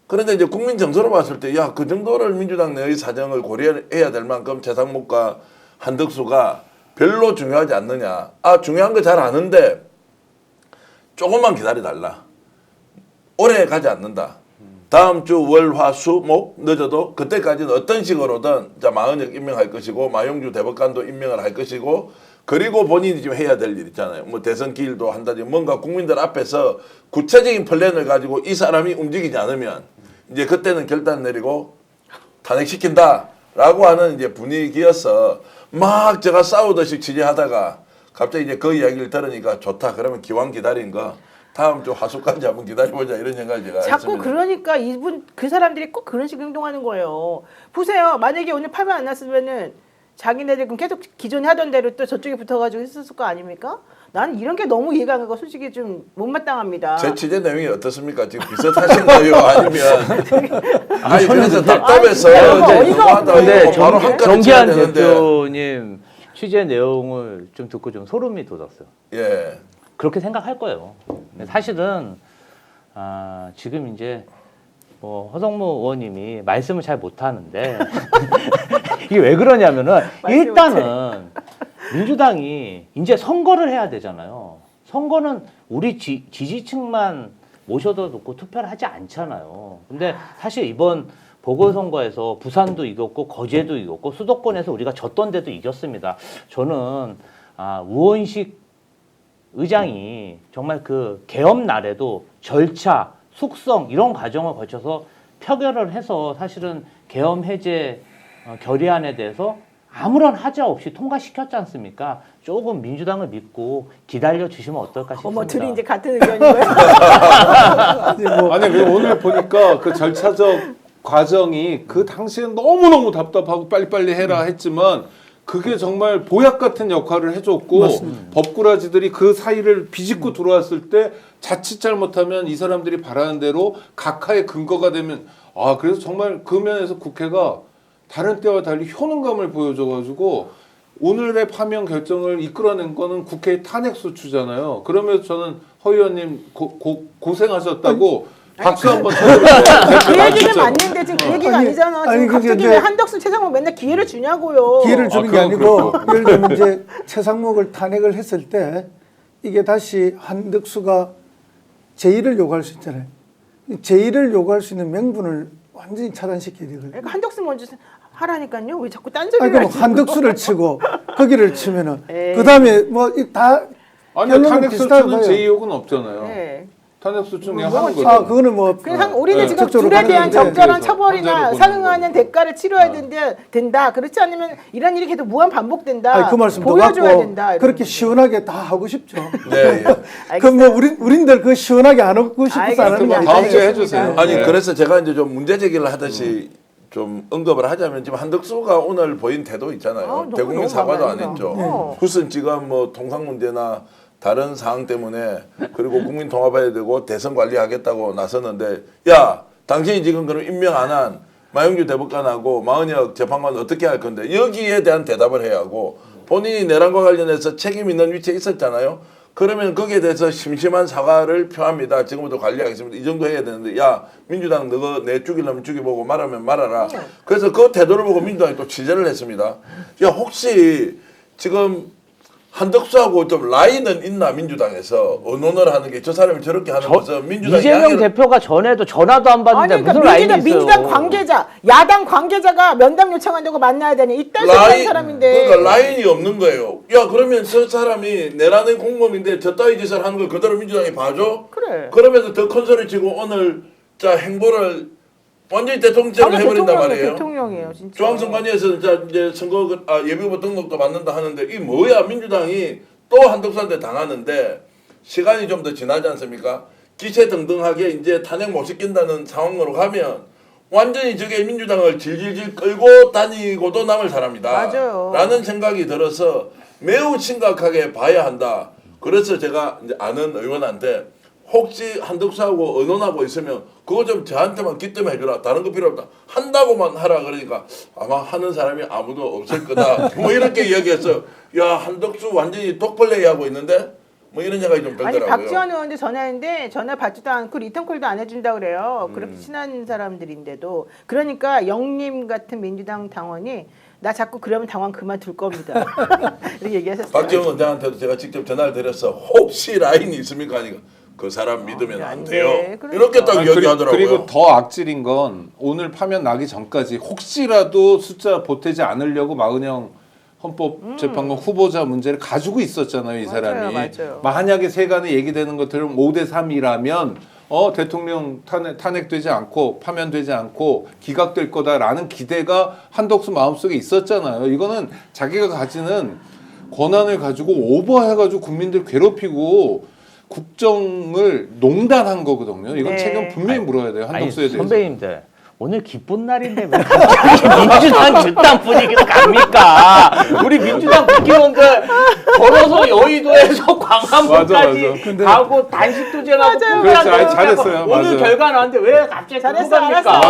그런데 이제 국민 정서로 봤을 때 야, 그 정도를 민주당 내의 사정을 고려해야 될 만큼 최상목과 한덕수가 별로 중요하지 않느냐. 아, 중요한 거 잘 아는데 조금만 기다려달라. 오래 가지 않는다. 다음 주 월, 화, 수, 목 늦어도 그때까지는 어떤 식으로든 자 마은혁 임명할 것이고 마용주 대법관도 임명을 할 것이고 그리고 본인이 지금 해야 될 일 있잖아요. 뭐 대선 기일도 한다든지 뭔가 국민들 앞에서 구체적인 플랜을 가지고 이 사람이 움직이지 않으면 이제 그때는 결단 내리고 탄핵시킨다라고 하는 이제 분위기여서 막 제가 싸우듯이 취재하다가 갑자기 이제 그 이야기를 들으니까 좋다. 그러면 기왕 기다린 거 다음 주 화수까지 한번 기다려보자 이런 생각을 제가 자꾸 했습니다. 그러니까 그 사람들이 꼭 그런 식으로 행동하는 거예요. 보세요. 만약에 오늘 파면 안 났으면은 자기네들 그럼 계속 기존에 하던 대로 또 저쪽에 붙어가지고 했었을 거 아닙니까? 나는 이런 게 너무 이해가 안 가고 솔직히 좀 못마땅합니다. 제 취재 내용이 어떻습니까? 지금 비슷하신 거예요? 아니면 아니 그래서 답답해서 아니, 어이가 너무하다. 근데 이거 바로 한가지 정기한 쳐야 되는데. 대표님 취재 내용을 좀 듣고 좀 소름이 돋았어요. 예. 그렇게 생각할 거예요. 근데 사실은 지금 이제 뭐 허성무 의원님이 말씀을 잘 못하는데 이게 왜 그러냐면은 일단은 민주당이 이제 선거를 해야 되잖아요. 선거는 우리 지지층만 모셔다 놓고 투표를 하지 않잖아요. 근데 사실 이번 보궐선거에서 부산도 이겼고 거제도 이겼고 수도권에서 우리가 졌던 데도 이겼습니다. 저는 우원식 의장이 정말 그 개업 날에도 절차, 숙성 이런 과정을 거쳐서 표결을 해서 사실은 계엄 해제 결의안에 대해서 아무런 하자 없이 통과시켰지 않습니까? 조금 민주당을 믿고 기다려 주시면 어떨까 싶습니다. 어머, 둘이 이제 같은 의견이고요. 아니 왜 오늘 보니까 그 절차적 과정이 그 당시엔 너무너무 답답하고 빨리빨리 해라 했지만 그게 정말 보약 같은 역할을 해줬고 법꾸라지들이 그 사이를 비집고 들어왔을 때 자칫 잘못하면 이 사람들이 바라는 대로 각하의 근거가 되면 그래서 정말 그 면에서 국회가 다른 때와 달리 효능감을 보여줘가지고 오늘의 파면 결정을 이끌어낸 거는 국회의 탄핵소추잖아요. 그러면서 저는 허 의원님 고생하셨다고 박수 한번 쳐주세요. 그 얘기는 맞는데 지금 그 얘기가 아니잖아. 지금 갑자기 왜 한덕수 최상목 맨날 기회를 주냐고요. 기회를 주는 게 아니고 예를 들면 이제 최상목을 탄핵을 했을 때 이게 다시 한덕수가 제의를 요구할 수 있잖아요. 제의를 요구할 수 있는 명분을 완전히 차단시켜야 되거든요. 그러니까 한덕수 먼저 하라니까요. 왜 자꾸 딴소리를 그러니까 뭐 하시는 한덕수를 치고 거기를 치면은 그 다음에 뭐 다 아니 결론은 탄핵소추는 비슷하고요. 제의혹은 없잖아요. 네. 탄핵소추는 그냥 하는 거죠. 그거는 뭐 그냥 우리는 지금 적극적으로 둘에 대한 가는 적절한 그래서 처벌이나 헌재로 상응하는 보는 대가를 치러야 된다. 그렇지 않으면 이런 일이 계속 무한 반복된다. 아니, 그 말씀도 보여줘야 맞고 된다. 그렇게 시원하게 다 하고 싶죠. 네. 그럼 뭐 우린들 그 시원하게 안 하고 싶어서 안 하는 거 알겠습니다. 아니에요? 다음 주에 해주세요. 아니 네. 그래서 제가 이제 좀 문제 제기를 하듯이 좀 언급을 하자면 지금 한덕수가 오늘 보인 태도 있잖아요. 너무 대국민 사과도 안 감사합니다. 했죠. 무슨 지금 뭐 통상 문제나 다른 사항 때문에 그리고 국민 통합해야 되고 대선 관리하겠다고 나섰는데 야 당신이 지금 그럼 임명 안 한 마영규 대법관하고 마은혁 재판관 어떻게 할 건데 여기에 대한 대답을 해야 하고 본인이 내란과 관련해서 책임 있는 위치에 있었잖아요. 그러면 거기에 대해서 심심한 사과를 표합니다. 지금부터 관리하겠습니다. 이 정도 해야 되는데 야 민주당 너가 내 죽이려면 죽여보고 말하면 말아라. 그래서 그 태도를 보고 민주당이 또 취재를 했습니다. 야 혹시 지금 한덕수하고 좀 라인은 있나 민주당에서 언론을 하는 게 저 사람이 저렇게 하는 것은 민주당 이재명 대표가 전에도 전화도 안 받는데 아니, 무슨 그러니까 라인이 있어요? 민주당 관계자, 야당 관계자가 면담 요청한다고 만나야 되니 이딴 소리 하는 사람인데. 그러니까 라인이 없는 거예요. 야 그러면 저 사람이 내란의 공범인데 저 따위 짓을 하는 걸 그대로 민주당이 봐줘? 그래. 그러면서 더 큰 소리 치고 오늘 자 행보를 완전히 대통령처럼 해버린단 말이에요. 대통령이에요, 진짜. 중앙선관위에서 이제 선거 예비후보 등록도 받는다 하는데 이 뭐야 민주당이 또 한덕수한테 당하는데 시간이 좀 더 지나지 않습니까? 기세등등하게 이제 탄핵 못 시킨다는 상황으로 가면 완전히 저게 민주당을 질질질 끌고 다니고도 남을 사람이다. 맞아요. 라는 생각이 들어서 매우 심각하게 봐야 한다. 그래서 제가 이제 아는 의원한테 혹시 한덕수하고 의논하고 있으면 그거 좀 저한테만 기뜸해 주라. 다른 거 필요 없다. 한다고만 하라. 그러니까 아마 하는 사람이 아무도 없을 거다. 뭐 이렇게 이야기해서 야 한덕수 완전히 독플레이 하고 있는데 뭐 이런 생각이 좀 아니 들더라고요. 박지원 의원도 전화했는데 전화 받지도 않고 리턴콜도 안 해준다 그래요. 그렇게 친한 사람들인데도. 그러니까 영림 같은 민주당 당원이 나 자꾸 그러면 당원 그만둘 겁니다. 이렇게 얘기하셨어요. 박지원 원장한테도 제가 직접 전화를 드려서 혹시 라인이 있습니까? 하니까 그 사람 믿으면 안 돼요. 그러니까. 이렇게 딱 이야기하더라고요. 그리고 더 악질인 건 오늘 파면 나기 전까지 혹시라도 숫자 보태지 않으려고 마은영 헌법재판관 후보자 문제를 가지고 있었잖아요, 이 사람이. 맞아요. 만약에 세간에 얘기되는 것들은 5대3이라면 대통령 탄핵되지 않고 파면되지 않고 기각될 거다라는 기대가 한덕수 마음속에 있었잖아요. 이거는 자기가 가지는 권한을 가지고 오버해가지고 국민들 괴롭히고 국정을 농단한 거거든요. 이건 네. 책임 분명히 물어야 돼요. 한덕수에 대해서. 선배님들 오늘 기쁜 날인데 왜 갑자기 민주당 집단 분위기로 갑니까? 우리 민주당 국회의원들 걸어서 여의도에서 광화문까지 맞아. 가고 단식도 제하고 그렇죠. 아니, 잘했어요. 오늘 맞아요. 결과 나왔는데 왜 갑자기 잘했어, 갑니까?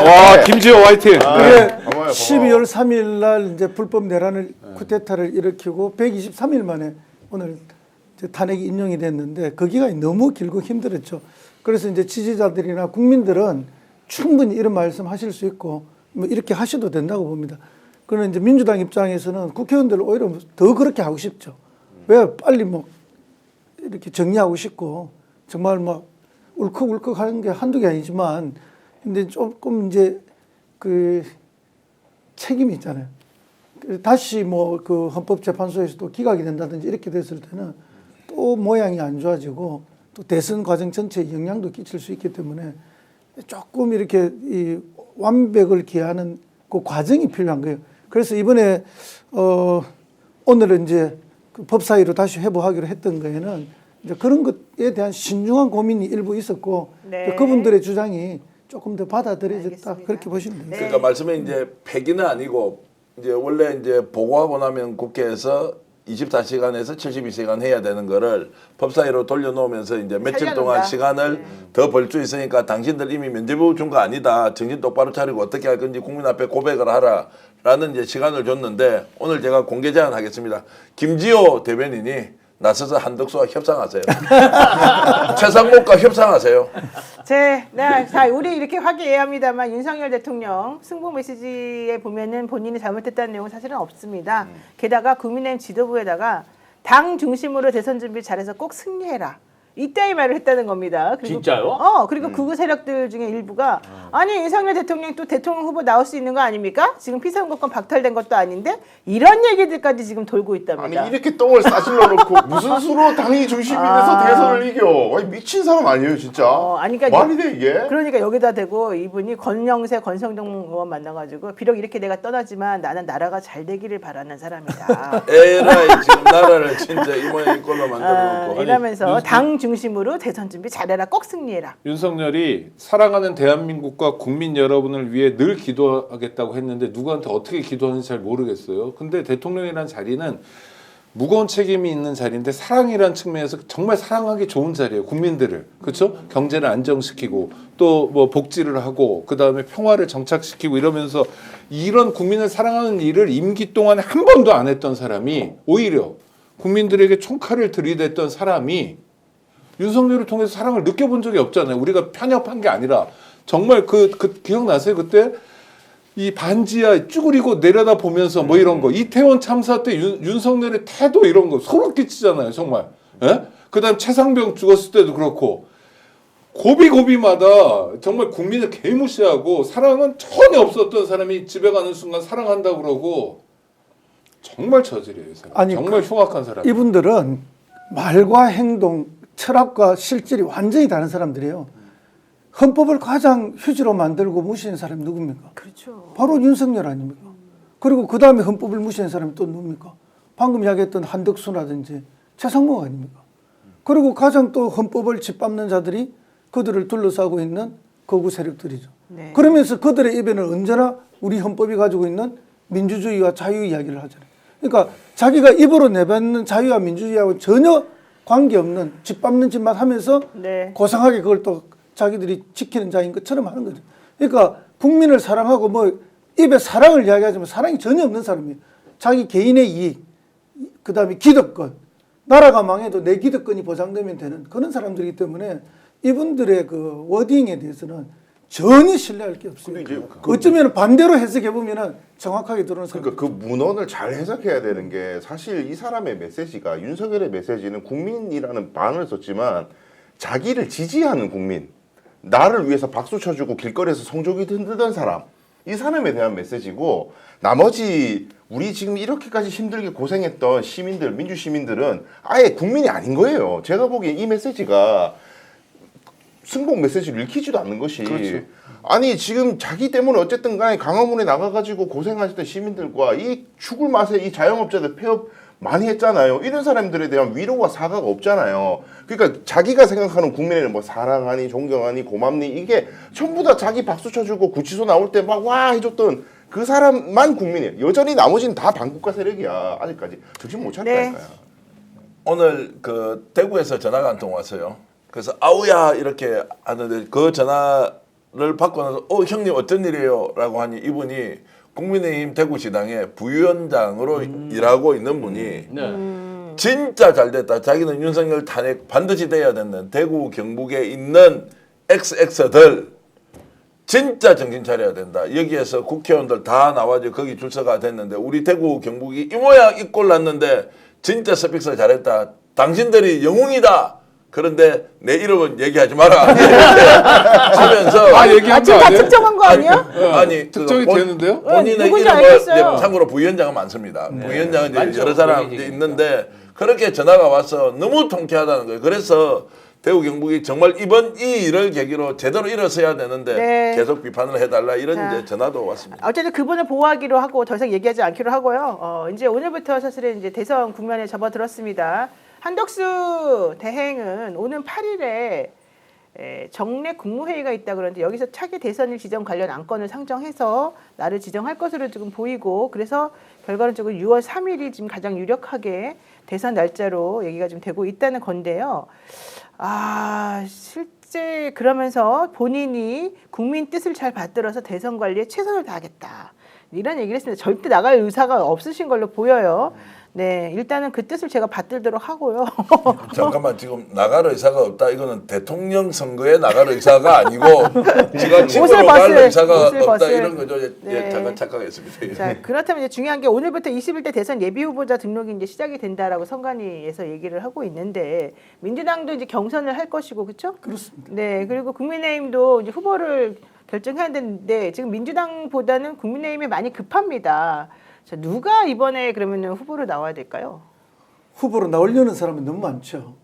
와, 김지호 화이팅. 그게 12월 3일 날 이제 불법 내란을 쿠데타를 일으키고 123일 만에 오늘 이제 탄핵이 인용이 됐는데 그 기간이 너무 길고 힘들었죠. 그래서 이제 지지자들이나 국민들은 충분히 이런 말씀 하실 수 있고 뭐 이렇게 하셔도 된다고 봅니다. 그러나 이제 민주당 입장에서는 국회의원들 오히려 더 그렇게 하고 싶죠. 왜 빨리 뭐 이렇게 정리하고 싶고 정말 뭐 울컥울컥 하는 게 한두 개 아니지만 근데 조금 이제 그 책임이 있잖아요. 다시 뭐 그 헌법재판소에서도 기각이 된다든지 이렇게 됐을 때는 또 모양이 안 좋아지고 또 대선 과정 전체에 영향도 끼칠 수 있기 때문에 조금 이렇게 이 완벽을 기하는 그 과정이 필요한 거예요. 그래서 이번에 오늘은 이제 그 법사위로 다시 회부하기로 했던 거에는 이제 그런 것에 대한 신중한 고민이 일부 있었고 네. 그분들의 주장이 조금 더 받아들여졌다 알겠습니다. 그렇게 보시면 됩니다. 그러니까 말씀에 이제 폐기는 아니고 이제 원래 이제 보고하고 나면 국회에서 24시간에서 72시간 해야 되는 거를 법사위로 돌려놓으면서 이제 며칠 동안 살려놓는다. 시간을 더 벌 수 있으니까 당신들 이미 면죄부 준 거 아니다. 정신 똑바로 차리고 어떻게 할 건지 국민 앞에 고백을 하라라는 이제 시간을 줬는데 오늘 제가 공개 제안하겠습니다. 김지호 대변인이 나서서 한덕수와 협상하세요. 최상목과 협상하세요. 자, 우리 이렇게 화기애애합니다만 윤석열 대통령 승부 메시지에 보면은 본인이 잘못했다는 내용은 사실은 없습니다. 게다가 국민의힘 지도부에다가 당 중심으로 대선 준비 잘해서 꼭 승리해라. 이따위 말을 했다는 겁니다. 그리고, 진짜요? 그리고 극우 세력들 중에 일부가 아니 윤석열 대통령 또 대통령 후보 나올 수 있는 거 아닙니까? 지금 피선거권 박탈된 것도 아닌데 이런 얘기들까지 지금 돌고 있답니다. 아니 이렇게 똥을 싸질러 놓고 무슨 수로 당이 중심이 돼서 대선을 이겨? 아니 미친 사람 아니에요 진짜? 아니, 그러니까 말이 돼 이게? 그러니까 여기다 대고 이분이 권영세 권성동 의원 만나가지고 비록 이렇게 내가 떠나지만 나는 나라가 잘 되기를 바라는 사람이다. 에라이 지금 나라를 진짜 이 모양 이 꼴로 만들어놓고. 이러면서 당 중심으로 대선 준비 잘해라, 꼭 승리해라. 윤석열이 사랑하는 대한민국과 국민 여러분을 위해 늘 기도하겠다고 했는데 누구한테 어떻게 기도하는지 잘 모르겠어요. 근데 대통령이란 자리는 무거운 책임이 있는 자리인데 사랑이란 측면에서 정말 사랑하기 좋은 자리예요. 국민들을. 그렇죠? 경제를 안정시키고 또 뭐 복지를 하고 그다음에 평화를 정착시키고 이러면서 이런 국민을 사랑하는 일을 임기 동안에 한 번도 안 했던 사람이 오히려 국민들에게 총칼을 들이댔던 사람이 윤석열을 통해서 사랑을 느껴본 적이 없잖아요. 우리가 편협한 게 아니라 정말 그 기억나세요? 그때 이 반지하 쭈그리고 내려다 보면서 뭐 이런 거 이태원 참사 때 윤석열의 태도 이런 거 소름 끼치잖아요. 정말. 예? 그다음 최상병 죽었을 때도 그렇고 고비고비마다 정말 국민을 개무시하고 사랑은 전혀 없었던 사람이 집에 가는 순간 사랑한다고 그러고 정말 저질이에요. 아니, 정말 흉악한 사람. 이분들은 말과 행동, 철학과 실질이 완전히 다른 사람들이에요. 헌법을 가장 휴지로 만들고 무시한 사람이 누굽니까? 그렇죠. 바로 윤석열 아닙니까? 그리고 그 다음에 헌법을 무시한 사람이 또 누굽니까? 방금 이야기했던 한덕수라든지 최상목 아닙니까? 그리고 가장 또 헌법을 짓밟는 자들이 그들을 둘러싸고 있는 거구 세력들이죠. 네. 그러면서 그들의 입에는 언제나 우리 헌법이 가지고 있는 민주주의와 자유 이야기를 하잖아요. 그러니까 자기가 입으로 내뱉는 자유와 민주주의하고 전혀 관계없는 짓밟는 짓만 하면서 네. 고상하게 그걸 또 자기들이 지키는 자인 것처럼 하는 거죠. 그러니까 국민을 사랑하고 뭐 입에 사랑을 이야기하지만 사랑이 전혀 없는 사람이에요. 자기 개인의 이익, 그 다음에 기득권, 나라가 망해도 내 기득권이 보장되면 되는 그런 사람들이기 때문에 이분들의 그 워딩에 대해서는 전혀 신뢰할 게 없어요. 근데 이제 어쩌면 반대로 해석해 보면은 정확하게 들어오는 그러니까 그 문헌을 잘 해석해야 되는 게 사실 이 사람의 메시지가 윤석열의 메시지는 국민이라는 반을 썼지만 자기를 지지하는 국민, 나를 위해서 박수 쳐주고 길거리에서 성조기 흔들던 사람, 이 사람에 대한 메시지고 나머지 우리 지금 이렇게까지 힘들게 고생했던 시민들, 민주 시민들은 아예 국민이 아닌 거예요. 제가 보기에 이 메시지가 승복 메시지를 읽히지도 않는 것이 그렇죠. 아니 지금 자기 때문에 어쨌든 간에 강화문에 나가가지고 고생하셨던 시민들과 이 죽을 맛에 이 자영업자들 폐업 많이 했잖아요. 이런 사람들에 대한 위로와 사과가 없잖아요. 그러니까 자기가 생각하는 국민을 뭐 사랑하니 존경하니 고맙니 이게 전부 다 자기 박수 쳐주고 구치소 나올 때 막 와 해줬던 그 사람만 국민이에요. 여전히 나머지는 다 반국가 세력이야. 아직까지 정신 못 차리니까요. 네. 오늘 그 대구에서 전화가 한 통 왔어요. 그래서 아우야 이렇게 하는데 그 전화를 받고 나서 형님 어떤 일이에요? 라고 하니 이분이 국민의힘 대구시당의 부위원장으로 일하고 있는 분이 진짜 잘 됐다. 자기는 윤석열 탄핵 반드시 돼야 되는 대구 경북에 있는 XX들 진짜 정신 차려야 된다. 여기에서 국회의원들 다 나와서 거기 줄서가 됐는데 우리 대구 경북이 이 모양 이 꼴 났는데 진짜 스픽서 잘했다. 당신들이 영웅이다. 그런데 내 이름은 얘기하지 마라. 하면서 얘기한 거 지금 다 아니에요? 특정한 거 아니야? 아니 특정이 되는데요? 본인의 누군지 이름은 알겠어요. 이제 참고로 부위원장은 많습니다. 부위원장은 이제 많죠. 여러 사람 이제 부위원장이니까. 있는데 그렇게 전화가 와서 너무 통쾌하다는 거예요. 그래서 대구 경북이 정말 이번 이 일을 계기로 제대로 일어서야 되는데 네. 계속 비판을 해달라 이런 자. 이제 전화도 왔습니다. 어쨌든 그분을 보호하기로 하고 더 이상 얘기하지 않기로 하고요. 이제 오늘부터 사실은 이제 대선 국면에 접어들었습니다. 한덕수 대행은 오는 8일에 정례 국무회의가 있다 그러는데 여기서 차기 대선일 지정 관련 안건을 상정해서 나를 지정할 것으로 지금 보이고 그래서 결과론적으로 6월 3일이 지금 가장 유력하게 대선 날짜로 얘기가 좀 되고 있다는 건데요. 실제 그러면서 본인이 국민 뜻을 잘 받들어서 대선 관리에 최선을 다하겠다. 이런 얘기를 했습니다. 절대 나갈 의사가 없으신 걸로 보여요. 네, 일단은 그 뜻을 제가 받들도록 하고요. 잠깐만 지금 나갈 의사가 없다. 이거는 대통령 선거에 나갈 의사가 아니고 지가 집으로 갈 의사가 없다 이런 거죠. 네. 잠깐 착각했습니다. 자, 그렇다면 이제 중요한 게 오늘부터 21대 대선 예비 후보자 등록이 이제 시작이 된다라고 선관위에서 얘기를 하고 있는데 민주당도 이제 경선을 할 것이고 그렇죠? 그렇습니다. 네, 그리고 국민의힘도 이제 후보를 결정해야 되는데 지금 민주당보다는 국민의힘이 많이 급합니다. 자, 누가 이번에 그러면은 후보로 나와야 될까요? 후보로 나오려는 사람이 너무 많죠.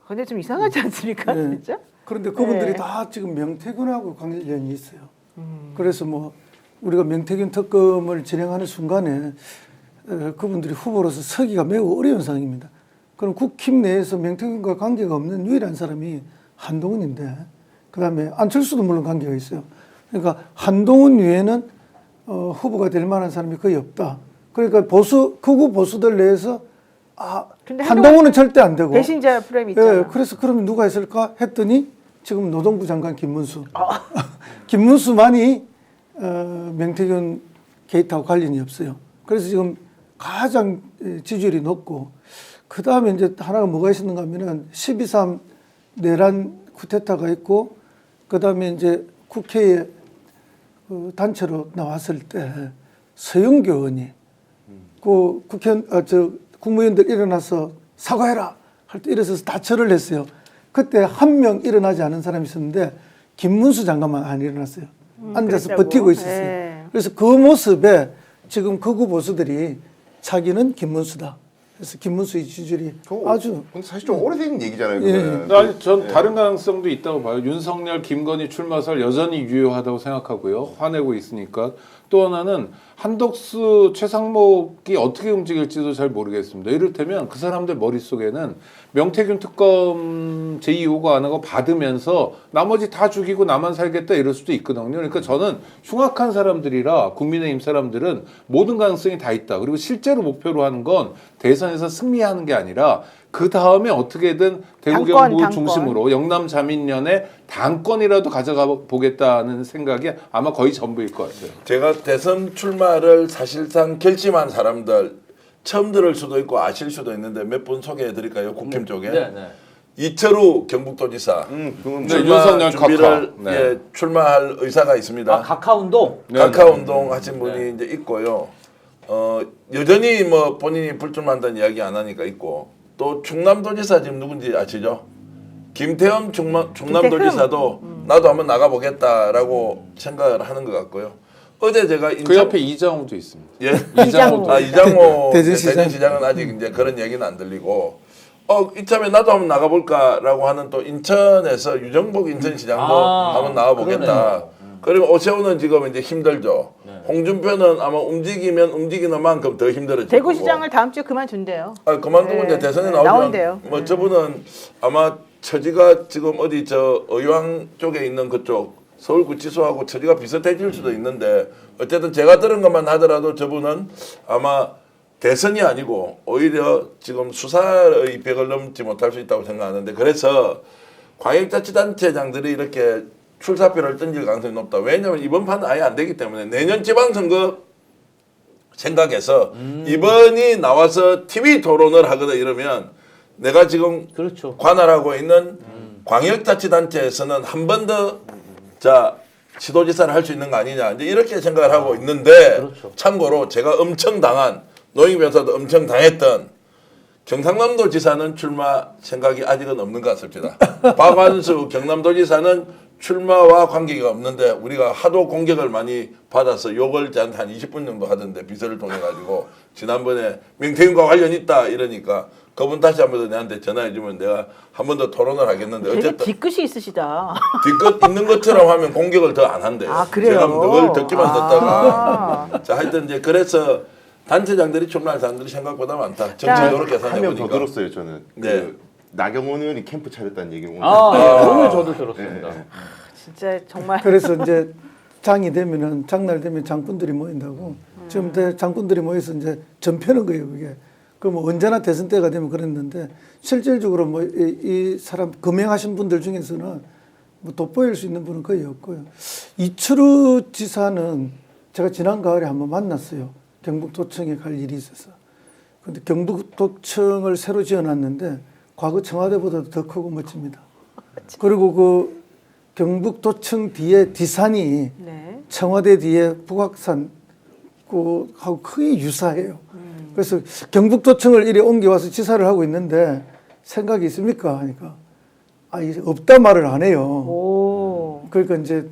근데 좀 이상하지 않습니까, 네. 진짜? 그런데 그분들이 네. 다 지금 명태균하고 관련이 있어요. 그래서 뭐 우리가 명태균 특검을 진행하는 순간에 그분들이 후보로서 서기가 매우 어려운 상황입니다. 그럼 국힘 내에서 명태균과 관계가 없는 유일한 사람이 한동훈인데 그다음에 안철수도 물론 관계가 있어요. 그러니까 한동훈 외에는 후보가 될 만한 사람이 거의 없다. 그러니까 극우 보수들 내에서 근데 한동훈은 절대 안 되고 배신자 프레임이 있잖아요. 예, 그래서 그러면 누가 있을까 했더니 지금 노동부 장관 김문수. 김문수만이 명태균 게이트하고 관련이 없어요. 그래서 지금 가장 지지율이 높고 그 다음에 이제 하나가 뭐가 있었는가 하면은 12.3 내란 쿠데타가 있고 그 다음에 이제 국회에 그 단체로 나왔을 때 서영교 의원이 그 국무위원들 일어나서 사과해라 할 때 일어서서 다 절을 했어요. 그때 한 명 일어나지 않은 사람이 있었는데 김문수 장관만 안 일어났어요. 앉아서 그랬다고? 버티고 있었어요. 네. 그래서 그 모습에 지금 극우 보수들이 자기는 김문수다. 그래서 김문수의 지지율이 아주 근데 사실 좀 오래된 얘기잖아요. 예. 그거는. 아니, 전 다른 가능성도 있다고 봐요. 윤석열, 김건희 출마설 여전히 유효하다고 생각하고요. 화내고 있으니까. 또 하나는 한덕수, 최상목이 어떻게 움직일지도 잘 모르겠습니다. 이를테면 그 사람들 머릿속에는 명태균 특검 제2호가 안 하고 받으면서 나머지 다 죽이고 나만 살겠다 이럴 수도 있거든요. 그러니까 저는 흉악한 사람들이라 국민의힘 사람들은 모든 가능성이 다 있다. 그리고 실제로 목표로 하는 건 대선에서 승리하는 게 아니라 그 다음에 어떻게든 대구 경북 중심으로 영남 자민련의 당권이라도 가져가 보겠다는 생각이 아마 거의 전부일 것 같아요. 제가 대선 출마를 사실상 결심한 사람들 처음 들을 수도 있고 아실 수도 있는데 몇 분 소개해 드릴까요? 국힘 쪽에. 이철우 경북도지사 네, 출마 윤석열 준비를 각하. 예, 출마할 의사가 있습니다. 각하운동? 각하운동 하신 분이 이제 있고요. 여전히 뭐 본인이 불출마한다는 이야기 안 하니까 있고 또 충남도지사 지금 누군지 아시죠? 김태흠 충남도지사도 나도 한번 나가보겠다라고 생각을 하는 것 같고요. 어제 제가 그 옆에 이장호도 있습니다. 예? 이장호도. 이장호 대전시장. 대전시장은 아직 이제 그런 얘기는 안 들리고 이참에 나도 한번 나가볼까라고 하는 또 인천에서 유정복 인천시장도 한번 나가보겠다. 그리고 오세훈은 지금 이제 힘들죠. 홍준표는 아마 움직이는 만큼 더 힘들어질 대구시장을 다음 주에 그만둔대요. 그만두고 이제 대선에 나온대요. 나오면 뭐 저분은 아마 처지가 지금 어디 저 의왕 쪽에 있는 그쪽 서울구치소하고 처지가 비슷해질 수도 있는데 어쨌든 제가 들은 것만 하더라도 저분은 아마 대선이 아니고 오히려 지금 수사의 벽을 넘지 못할 수 있다고 생각하는데 그래서 광역자치단체장들이 이렇게 출사표를 던질 가능성이 높다. 왜냐하면 이번 판은 아예 안 되기 때문에 내년 지방선거 생각해서 이번이 나와서 TV 토론을 하거나 이러면 내가 지금 그렇죠. 관할하고 있는 광역자치단체에서는 한 번 더 자 시도지사를 할 수 있는 거 아니냐 이제 이렇게 생각을 하고 있는데 그렇죠. 참고로 제가 엄청 당한 노인변호사도 엄청 당했던 경상남도 지사는 출마 생각이 아직은 없는 것 같습니다. 박완수 경남도지사는 출마와 관계가 없는데 우리가 하도 공격을 많이 받아서 욕을 한 20분 정도 하던데 비서를 통해 가지고 지난번에 명태균과 관련 있다 이러니까 그분 다시 한 번 더 내한테 전화해 주면 내가 한 번 더 토론을 하겠는데 되게 어쨌든 뒤끝이 있으시다. 뒤끝 있는 것처럼 하면 공격을 더 안 한대요. 아, 그래요? 제가 늘 듣기만 듣다가 자 하여튼 이제 그래서 단체장들이 출마할 사람들이 생각보다 많다. 정치 이렇게 한 명 더 계산해보니까. 들었어요 저는. 네. 그 나경원 의원이 캠프 차렸다는 얘기를 오늘 오늘 저도 들었습니다. 진짜 정말 그래서 이제 장이 되면은 장날 되면 장군들이 모인다고. 지금 장군들이 모여서 이제 전편한 거예요, 그게. 그 뭐 언제나 대선 때가 되면 그랬는데 실질적으로 뭐 이 사람 금행하신 분들 중에서는 뭐 돋보일 수 있는 분은 거의 없고요. 이철우 지사는 제가 지난 가을에 한번 만났어요. 경북도청에 갈 일이 있어서. 근데 경북도청을 새로 지어놨는데 과거 청와대보다도 더 크고 멋집니다. 그리고 그 경북도청 뒤에 뒤산이 네. 청와대 뒤에 북악산 하고 크게 유사해요. 그래서 경북도청을 이리 옮겨와서 지사를 하고 있는데 생각이 있습니까? 하니까 이제 없다 말을 안 해요. 오. 그러니까 이제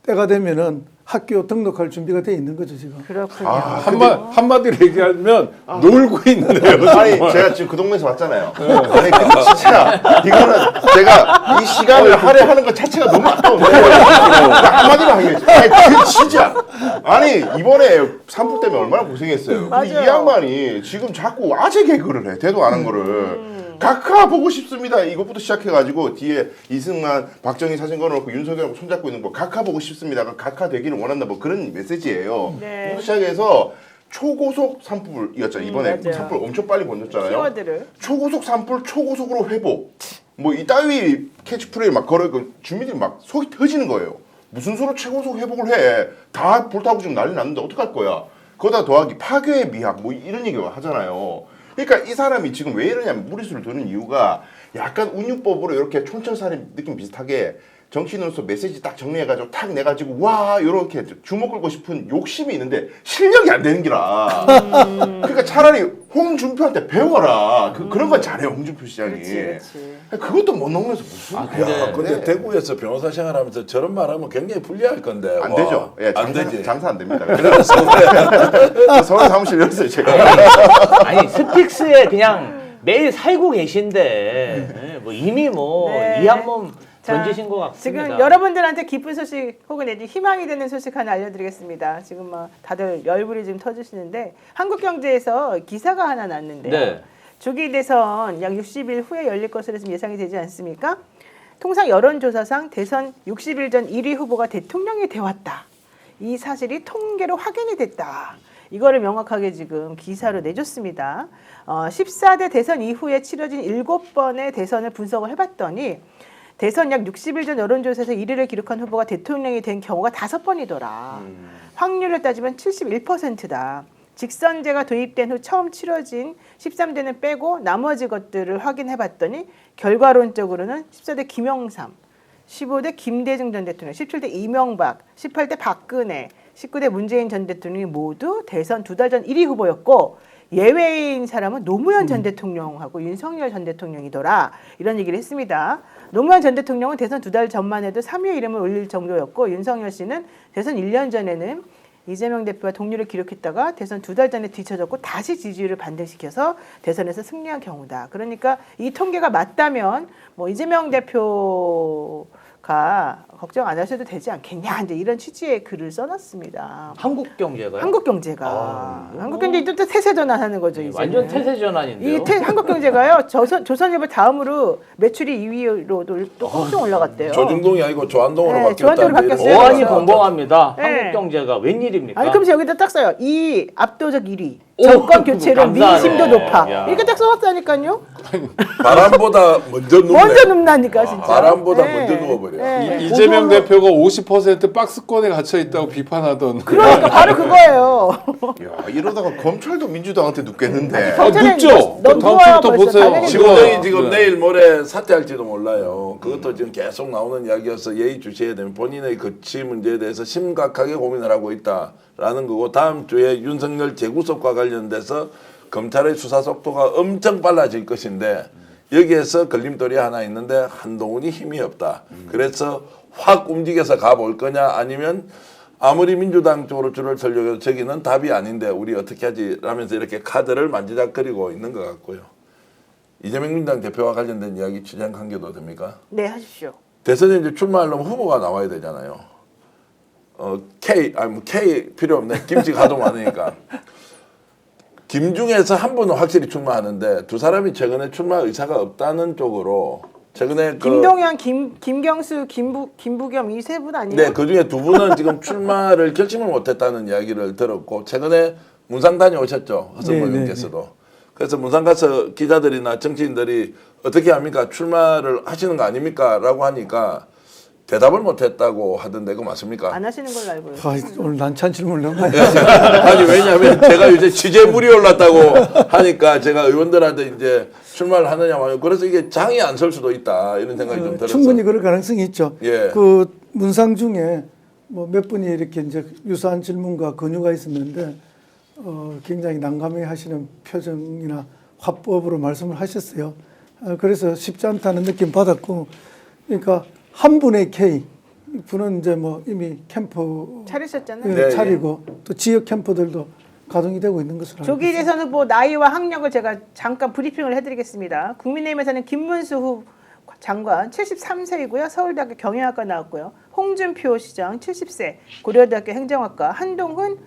때가 되면은 학교 등록할 준비가 돼 있는 거죠 지금. 그렇군요. 한마디로 얘기하면 놀고 있네요. 아니 제가 지금 그 동네에서 왔잖아요. 아니 근데 진짜 이거는 제가 이 시간을 할애하는 것 자체가 너무 아까운 거예요. 한마디로 하겠죠. 아니 그 진짜 아니 이번에 산불 때문에 얼마나 고생했어요. 근데 이 맞아요. 양반이 지금 자꾸 아재 개그를 해. 대도 안 한 거를. 각하 보고 싶습니다. 이것부터 시작해가지고 뒤에 이승만, 박정희 사진 걸어놓고 윤석열하고 손잡고 있는 거 각하 보고 싶습니다. 각하 되기를 원한다. 뭐 그런 메시지예요. 네. 부터 시작해서 초고속 산불이었잖아요. 이번에 맞아요. 산불 엄청 빨리 번졌잖아요. 키워드를. 초고속 산불, 초고속으로 회복. 뭐 이따위 캐치프레이 막 걸어 주민들이 막 속이 터지는 거예요. 무슨 수로 최고속 회복을 해? 다 불타고 지금 난리 났는데 어떡할 거야? 거기다 더하기 파괴의 미학 뭐 이런 얘기 하잖아요. 그러니까 이 사람이 지금 왜 이러냐면 무리수를 두는 이유가 약간 운유법으로 이렇게 촌철살인 느낌 비슷하게 정치인으로서 메시지 딱 정리해가지고 탁 내가지고 와 이렇게 주목 끌고 싶은 욕심이 있는데 실력이 안 되는 기라. 그러니까 차라리 홍준표한테 배워라. 그런 건 잘해요 홍준표 시장이. 그렇지. 그것도 못 넘으면서 무슨? 근데 대구에서 변호사 생활하면서 저런 말하면 굉장히 불리할 건데. 안 되죠. 예, 안 되지. 장사 안 됩니다. 서울 사무실 열었어요 제가. 아니 스픽스에 그냥 매일 살고 계신데 뭐 이미 뭐 네. 이 한 몸 자, 던지신 것 같습니다. 지금 여러분들한테 기쁜 소식 혹은 내지 희망이 되는 소식 하나 알려드리겠습니다. 지금 뭐 다들 열불이 지금 터지시는데 한국경제에서 기사가 하나 났는데요. 네. 조기 대선 약 60일 후에 열릴 것으로 지금 예상이 되지 않습니까? 통상 여론조사상 대선 60일 전 1위 후보가 대통령이 되었다. 이 사실이 통계로 확인이 됐다. 이거를 명확하게 지금 기사로 내줬습니다. 14대 대선 이후에 치러진 7번의 대선을 분석을 해봤더니 대선 약 60일 전 여론조사에서 1위를 기록한 후보가 대통령이 된 경우가 5번이더라. 확률을 따지면 71%다. 직선제가 도입된 후 처음 치러진 13대는 빼고 나머지 것들을 확인해봤더니 결과론적으로는 14대 김영삼, 15대 김대중 전 대통령, 17대 이명박, 18대 박근혜, 19대 문재인 전 대통령이 모두 대선 2달 전 1위 후보였고 예외인 사람은 노무현 전 대통령하고 윤석열 전 대통령이더라. 이런 얘기를 했습니다. 노무현 전 대통령은 대선 2달 전만 해도 3위의 이름을 올릴 정도였고 윤석열 씨는 대선 1년 전에는 이재명 대표와 동률을 기록했다가 대선 2달 전에 뒤쳐졌고 다시 지지율을 반등시켜서 대선에서 승리한 경우다. 그러니까 이 통계가 맞다면 뭐 이재명 대표가 걱정 안 하셔도 되지 않겠냐 이제 이런 취지의 글을 써놨습니다. 한국경제가요? 한국경제가 한국경제 또 태세 전환하는 거죠. 이제는. 완전 태세 전환인데요. 한국경제가요. 조선일보 다음으로 매출이 2위로 또 엄청 올라갔대요. 조중동이 아니고 조한동으로 네, 바뀌었다. 조한동으로 바뀌었어요. 어안이 그래서- 벙벙합니다. 네. 한국경제가 웬일입니까? 아니 그럼 여기다 딱 써요. 이 압도적 1위. 오, 정권 교체로 감사하네. 민심도 높아. 야. 이렇게 딱 써놨다니까요. 바람보다 먼저 눕네. 먼저 눕나니까 진짜. 바람보다 먼저 누워버려. 이재명 대표가 50% 박스권에 갇혀 있다고 비판하던. 그러니까 바로 그거예요. 야 이러다가 검찰도 민주당한테 눕겠는데. 경찰은 묻죠. 너 다음 누워요, 주부터 벌써. 보세요. 당연히 지금 누워요. 내일 지금 네. 내일 모레 사퇴할지도 몰라요. 그것도 지금 계속 나오는 이야기여서 예의 주시해야 되면 본인의 거취 문제에 대해서 심각하게 고민을 하고 있다라는 거고 다음 주에 윤석열 재구속과 관련돼서 검찰의 수사 속도가 엄청 빨라질 것인데 여기에서 걸림돌이 하나 있는데 한동훈이 힘이 없다. 그래서 확 움직여서 가볼 거냐 아니면 아무리 민주당 쪽으로 줄을 서려고 저기는 답이 아닌데 우리 어떻게 하지 라면서 이렇게 카드를 만지작거리고 있는 것 같고요. 이재명 민주당 대표와 관련된 이야기 취재한 관계도 됩니까? 네 하십시오. 대선에 이제 출마하려면 후보가 나와야 되잖아요. K 필요 없네. 김치 가도 많으니까. 김중에서 한 분은 확실히 출마하는데 두 사람이 최근에 출마 의사가 없다는 쪽으로 최근에 김동연, 김경수, 김부겸 이 세 분 아니에요? 네, 그 중에 두 분은 지금 출마를 결심을 못했다는 이야기를 들었고 최근에 문상 다녀오셨죠, 허성모 의원께서도. 그래서 문상 가서 기자들이나 정치인들이 어떻게 합니까? 출마를 하시는 거 아닙니까? 라고 하니까 대답을 못했다고 하던데 그거 맞습니까? 안 하시는 걸로 알고 있어요. 오늘 난처한 질문을 너무 많이 아니 왜냐하면 제가 이제 취재물이 올랐다고 하니까 제가 의원들한테 이제 출마를 하느냐 말이요. 그래서 이게 장이 안 설 수도 있다 이런 생각이 좀 들었어요. 충분히 그럴 가능성이 있죠. 예. 그 문상 중에 뭐 몇 분이 이렇게 이제 유사한 질문과 권유가 있었는데 굉장히 난감해하시는 표정이나 화법으로 말씀을 하셨어요. 그래서 쉽지 않다는 느낌 받았고, 그러니까 한 분의 K 분은 이제 뭐 이미 캠프 차리셨잖아요. 네, 차리고 또 지역 캠프들도 가동이 되고 있는 것으로 알고 조기 있습니다. 대선 후보 나이와 학력을 제가 잠깐 브리핑을 해드리겠습니다. 국민의힘에서는 김문수 장관 73세이고요. 서울대학교 경영학과 나왔고요. 홍준표 시장 70세, 고려대학교 행정학과, 한동훈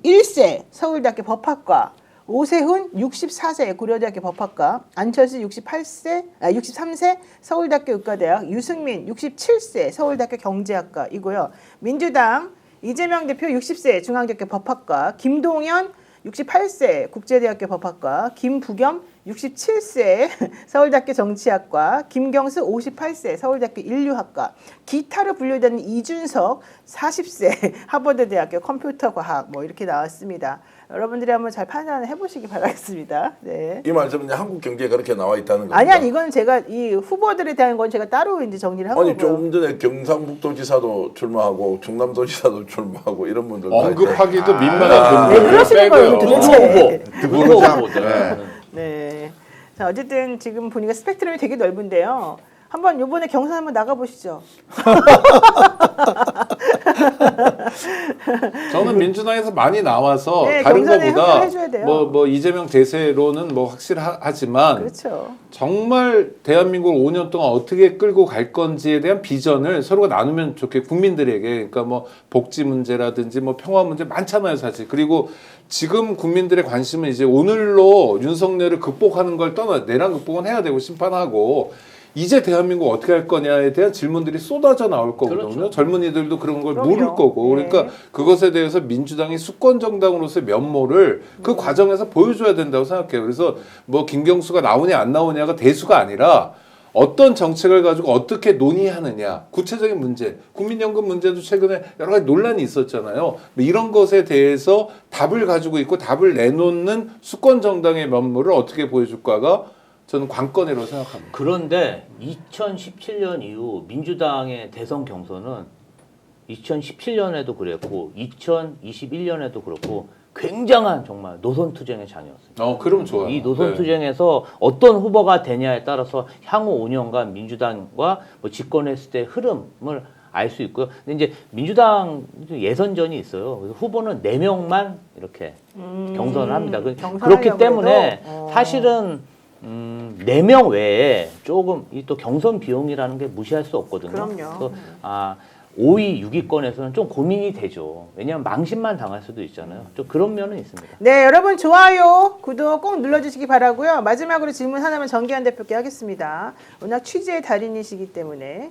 51세, 서울대학교 법학과, 오세훈 64세, 고려대학교 법학과, 안철수 63세, 서울대학교 의과대학, 유승민 67세, 서울대학교 경제학과이고요. 민주당 이재명 대표 60세, 중앙대학교 법학과, 김동연 68세, 국제대학교 법학과, 김부겸 67세, 서울대학교 정치학과, 김경수 58세, 서울대학교 인류학과, 기타로 분류되는 이준석 40세, 하버드대학교 컴퓨터과학 뭐 이렇게 나왔습니다. 여러분들이 한번 잘 판단을 해보시기 바라겠습니다. 네. 이 말씀은 이제 한국 경제에 그렇게 나와 있다는 겁니다. 아니 이건 제가 이 후보들에 대한 건 제가 따로 이제 정리를 한 아니 거고요. 조금 전에 경상북도지사도 출마하고 충남도지사도 출마하고 이런 분들도 언급하기도 있고. 민망한 왜 분들 그러시는 거예요, 도대체? 후보들. 네. 자 어쨌든 지금 보니까 스펙트럼이 되게 넓은데요. 한번 이번에 경선 한번 나가 보시죠. 저는 민주당에서 많이 나와서 네, 다른 경선에 거보다 합류해줘야 돼요. 뭐 이재명 대세로는 뭐 확실하지만 그렇죠. 정말 대한민국을 5년 동안 어떻게 끌고 갈 건지에 대한 비전을 서로가 나누면 좋겠고 국민들에게 그러니까 뭐 복지 문제라든지 뭐 평화 문제 많잖아요 사실. 그리고 지금 국민들의 관심은 이제 오늘로 윤석열을 극복하는 걸 떠나 내란 극복은 해야 되고 심판하고 이제 대한민국 어떻게 할 거냐에 대한 질문들이 쏟아져 나올 거거든요. 그렇죠. 젊은이들도 그런 걸 그럼요. 모를 거고. 네. 그러니까 그것에 대해서 민주당이 수권 정당으로서의 면모를 그 과정에서 보여줘야 된다고 생각해요. 그래서 뭐 김경수가 나오냐 안 나오냐가 대수가 아니라 어떤 정책을 가지고 어떻게 논의하느냐, 구체적인 문제, 국민연금 문제도 최근에 여러 가지 논란이 있었잖아요. 뭐 이런 것에 대해서 답을 가지고 있고 답을 내놓는 수권 정당의 면모를 어떻게 보여줄까가 저는 관건이라고 생각합니다. 그런데 2017년 이후 민주당의 대선 경선은 2017년에도 그랬고 2021년에도 그렇고 굉장한 정말 노선투쟁의 장이었습니다. 그러면 좋아요. 이 노선투쟁에서 어떤 후보가 되냐에 따라서 향후 5년간 민주당과 뭐 집권했을 때 흐름을 알 수 있고요. 근데 이제 민주당 예선전이 있어요. 그래서 후보는 4명만 이렇게 경선을 합니다. 그렇기 때문에 사실은 4명 외에 조금 이 또 경선 비용이라는 게 무시할 수 없거든요. 그럼요. 그래서 5위, 6위권에서는 좀 고민이 되죠. 왜냐하면 망신만 당할 수도 있잖아요. 좀 그런 면은 있습니다. 네, 여러분 좋아요, 구독 꼭 눌러주시기 바라고요. 마지막으로 질문 하나만 정기한 대표께 하겠습니다. 워낙 취재의 달인이시기 때문에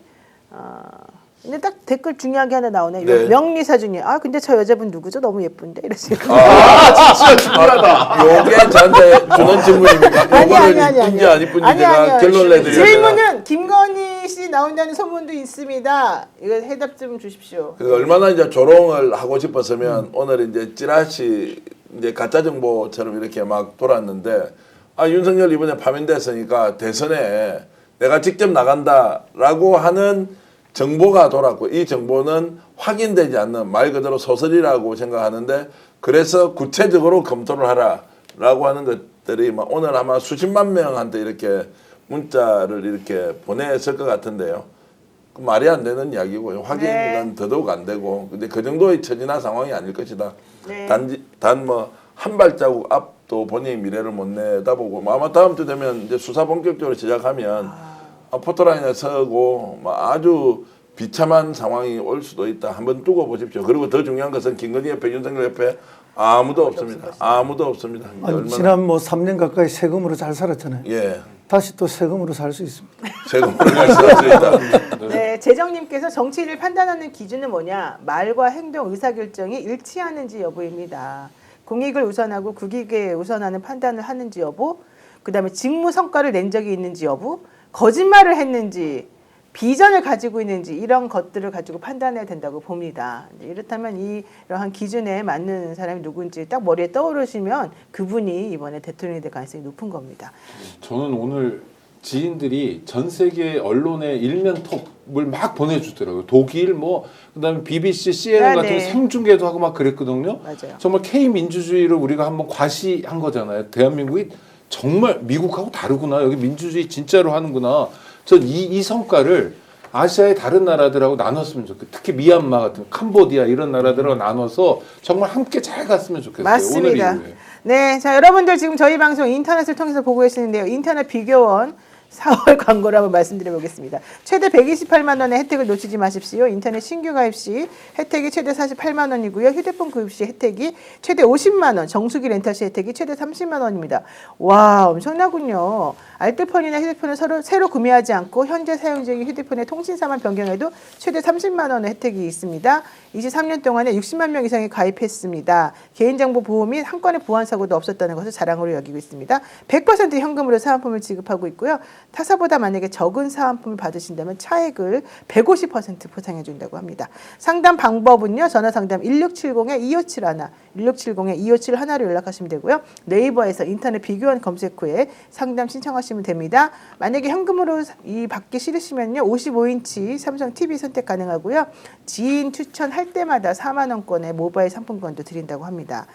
근데 딱 댓글 중요하게 하나 나오네. 네. 명리사 중에 근데 저 여자분 누구죠? 너무 예쁜데 이러시고. 진짜 중요하다. 요게 저한테 주는 질문입니까? 요거를 이쁜지 안 이쁜지 제가 결론 내드려야 질문은 김건희 씨 나온다는 소문도 있습니다. 이거 해답 좀 주십시오. 그 얼마나 이제 조롱을 하고 싶었으면 오늘 이제 찌라시 이제 가짜 정보처럼 이렇게 막 돌았는데 윤석열 이번에 파면됐으니까 대선에 내가 직접 나간다라고 하는 정보가 돌았고 이 정보는 확인되지 않는 말 그대로 소설이라고 생각하는데 그래서 구체적으로 검토를 하라라고 하는 것들이 막 오늘 아마 수십만 명한테 이렇게 문자를 이렇게 보냈을 것 같은데요. 그 말이 안 되는 이야기고요. 확인은 더더욱 안 되고 근데 그 정도의 처지나 상황이 아닐 것이다. 네. 단 뭐 한 발자국 앞도 본인의 미래를 못 내다보고 뭐 아마 다음 주 되면 이제 수사 본격적으로 시작하면 포토라인에 서고 아주 비참한 상황이 올 수도 있다. 한번 두고 보십시오. 그리고 더 중요한 것은 김건희 옆에 윤석열 옆에 아무도 없습니다. 아무도 없습니다. 아니, 지난 뭐 3년 가까이 세금으로 잘 살았잖아요. 예. 다시 또 세금으로 살 수 있습니다. 세금을 갈수 있다. 네, 재정님께서 정치를 판단하는 기준은 뭐냐? 말과 행동, 의사결정이 일치하는지 여부입니다. 공익을 우선하고 국익에 우선하는 판단을 하는지 여부, 그 다음에 직무 성과를 낸 적이 있는지 여부, 거짓말을 했는지, 비전을 가지고 있는지 이런 것들을 가지고 판단해야 된다고 봅니다. 이렇다면 이러한 기준에 맞는 사람이 누군지 딱 머리에 떠오르시면 그분이 이번에 대통령이 될 가능성이 높은 겁니다. 저는 오늘 지인들이 전 세계 언론의 일면 톱을 막 보내주더라고요. 독일 뭐 그다음에 BBC, CNN 같은 거 생중계도 하고 막 그랬거든요. 맞아요. 정말 K 민주주의를 우리가 한번 과시한 거잖아요. 대한민국이 정말 미국하고 다르구나. 여기 민주주의 진짜로 하는구나. 전 이 성과를 아시아의 다른 나라들하고 나눴으면 좋겠어요. 특히 미얀마 같은 캄보디아 이런 나라들하고 나눠서 정말 함께 잘 갔으면 좋겠어요. 맞습니다. 오늘 이후에. 네, 자 여러분들 지금 저희 방송 인터넷을 통해서 보고 계시는데요. 인터넷 비교원 4월 광고를 한번 말씀드려보겠습니다. 최대 128만 원의 혜택을 놓치지 마십시오. 인터넷 신규 가입 시 혜택이 최대 48만 원이고요. 휴대폰 구입 시 혜택이 최대 50만 원, 정수기 렌탈 시 혜택이 최대 30만 원입니다. 와, 엄청나군요. 알뜰폰이나 휴대폰을 새로 구매하지 않고 현재 사용 중인 휴대폰의 통신사만 변경해도 최대 30만 원의 혜택이 있습니다. 23년 동안에 60만 명 이상이 가입했습니다. 개인정보 보호 및 한 건의 보안 사고도 없었다는 것을 자랑으로 여기고 있습니다. 100% 현금으로 사은품을 지급하고 있고요. 타사보다 만약에 적은 사은품을 받으신다면 차액을 150% 보상해 준다고 합니다. 상담 방법은요. 전화 상담 1670-2571, 1670-2571로 연락하시면 되고요. 네이버에서 인터넷 비교원 검색 후에 상담 신청하시면 됩니다. 만약에 현금으로 받기 싫으시면요. 55인치 삼성 TV 선택 가능하고요. 지인 추천할 때마다 4만 원권의 모바일 상품권도 드린다고 합니다.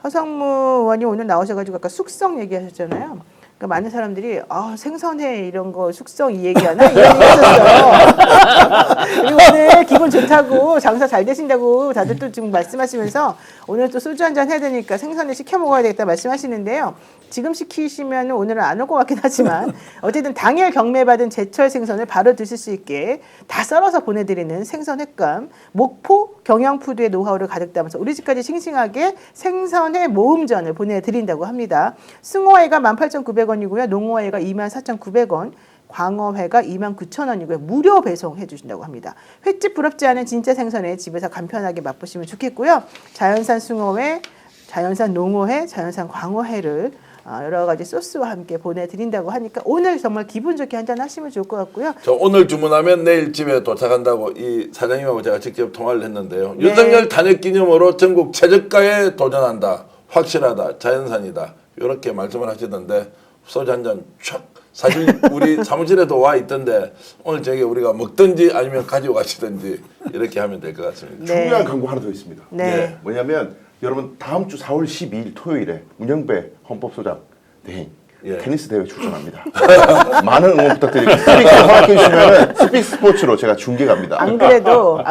허성무 의원이 오늘 나오셔가지고 아까 숙성 얘기하셨잖아요. 그러니까 많은 사람들이 생선회 이런 거 숙성 이 얘기하나 이런 얘기 하셨어요. 그리고 오늘 기분 좋다고 장사 잘 되신다고 다들 또 지금 말씀하시면서 오늘 또 소주 한잔 해야 되니까 생선회 시켜 먹어야 되겠다 말씀하시는데요. 지금 시키시면 오늘은 안 올 것 같긴 하지만 어쨌든 당일 경매받은 제철 생선을 바로 드실 수 있게 다 썰어서 보내드리는 생선 횟감 목포 경영푸드의 노하우를 가득 담아서 우리 집까지 싱싱하게 생선회 모음전을 보내드린다고 합니다. 숭어회가 18,900원이고요. 농어회가 24,900원. 광어회가 29,000원이고요. 무료 배송해 주신다고 합니다. 횟집 부럽지 않은 진짜 생선회 집에서 간편하게 맛보시면 좋겠고요. 자연산 숭어회, 자연산 농어회, 자연산 광어회를 여러 가지 소스와 함께 보내드린다고 하니까 오늘 정말 기분 좋게 한잔 하시면 좋을 것 같고요. 저 오늘 주문하면 내일 집에 도착한다고 이 사장님하고 제가 직접 통화를 했는데요. 네. 윤석열 탄핵 기념으로 전국 최저가에 도전한다. 확실하다. 자연산이다. 이렇게 말씀을 하시던데 소주 한 잔 촥. 사실 우리 사무실에도 와 있던데 오늘 저기 우리가 먹든지 아니면 가지고 가시든지 이렇게 하면 될 것 같습니다. 네. 중요한 광고 하나 더 있습니다. 네. 뭐냐면 여러분 다음 주 4월 12일 토요일에 문영배 헌법소장 대행 테니스 대회 출전합니다. 많은 응원 부탁드리고 스피커 허락해 주시면 스픽 스포츠로 제가 중계 갑니다. 안 그래도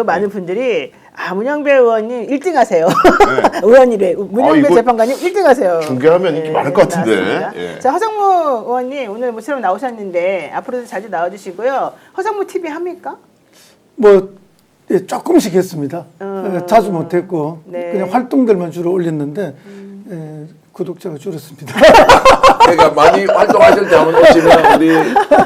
많은 분들이 문영배 의원님 1등 하세요. 의원이래. 문영배 재판관님 1등 하세요. 중계하면 인기 많을 것 같은데. 예. 자, 허성무 의원님 오늘 모처럼 나오셨는데 앞으로도 자주 나와주시고요. 허성무 TV 합니까? 조금씩 했습니다. 자주 못했고 네. 그냥 활동들만 주로 올렸는데 구독자가 줄었습니다. 그러니까 많이 활동하실 때 한번 오시면 우리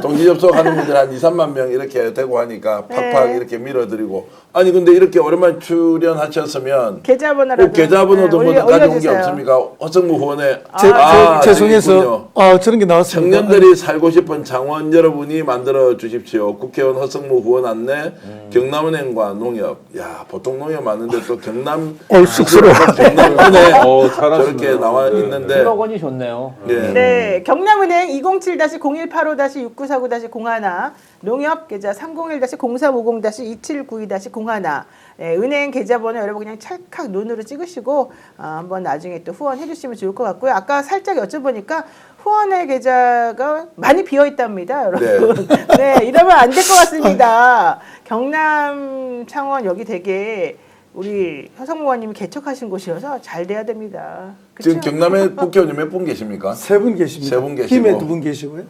동지 접속하는 분들 한 2, 3만 명 이렇게 되고 하니까 팍팍 네. 이렇게 밀어드리고 아니 근데 이렇게 오랜만에 출연하셨으면 계좌번호라도 꼭 계좌번호도 뭐 가져온 게 올려주세요. 없습니까? 허성무 후원에 죄송해서 저런 게 나왔습니다. 청년들이 살고 싶은 장원 여러분이 만들어 주십시오. 국회의원 허성무 후원 안내 경남은행과 농협. 야 보통 농협 많은데 또 경남 쑥스러워. 경남은행 잘하시네요. 저렇게 나와 있는데 1억 원이 좋네요. 네, 경남은행 207-0185-6949-01 농협 계좌 301-0350-2792-01 은행 계좌번호 여러분 그냥 찰칵 눈으로 찍으시고 한번 나중에 또 후원해 주시면 좋을 것 같고요. 아까 살짝 여쭤보니까 후원의 계좌가 많이 비어 있답니다, 여러분. 네, 이러면 안 될 것 같습니다. 경남 창원 여기 되게 우리 허성무 의원님이 개척하신 곳이어서 잘 돼야 됩니다. 그쵸? 지금 경남에 국회의원님 몇 분 계십니까? 3분 계십니다. 세분 계시고. 김해 2분 계시고요.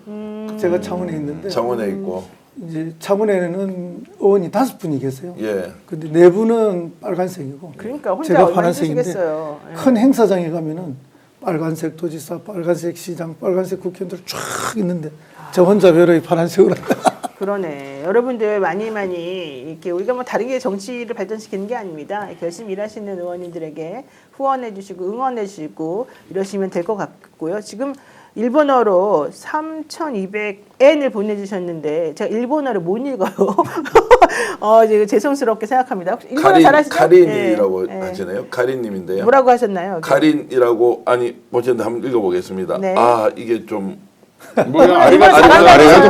제가 창원에 있는데 창원에 있고 이제 차분에는 의원이 5분이 계세요. 예. 근데 4분은 빨간색이고 그러니까 혼자 제가 얼마나 파란색인데 힘드시겠어요. 예. 큰 행사장에 가면은 빨간색 도지사, 빨간색 시장, 빨간색 국회의원들 쫙 있는데 저 혼자 외로이 파란색으로 그러네. 여러분들 많이 이렇게 우리가 뭐 다르게 정치를 발전시키는 게 아닙니다. 이렇게 열심히 일하시는 의원님들에게 후원해 주시고 응원해 주시고 이러시면 될 것 같고요. 지금 일본어로 3,200엔을 보내주셨는데 제가 일본어를 못 읽어요. 지금 죄송스럽게 생각합니다. 혹시 일본어 잘하시죠? 카린이라고 예, 예. 하시네요. 카린님인데요. 뭐라고 하셨나요? 카린이라고 아니 보셨는데 한번 읽어보겠습니다. 네. 아 이게 좀 뭐야 아리가또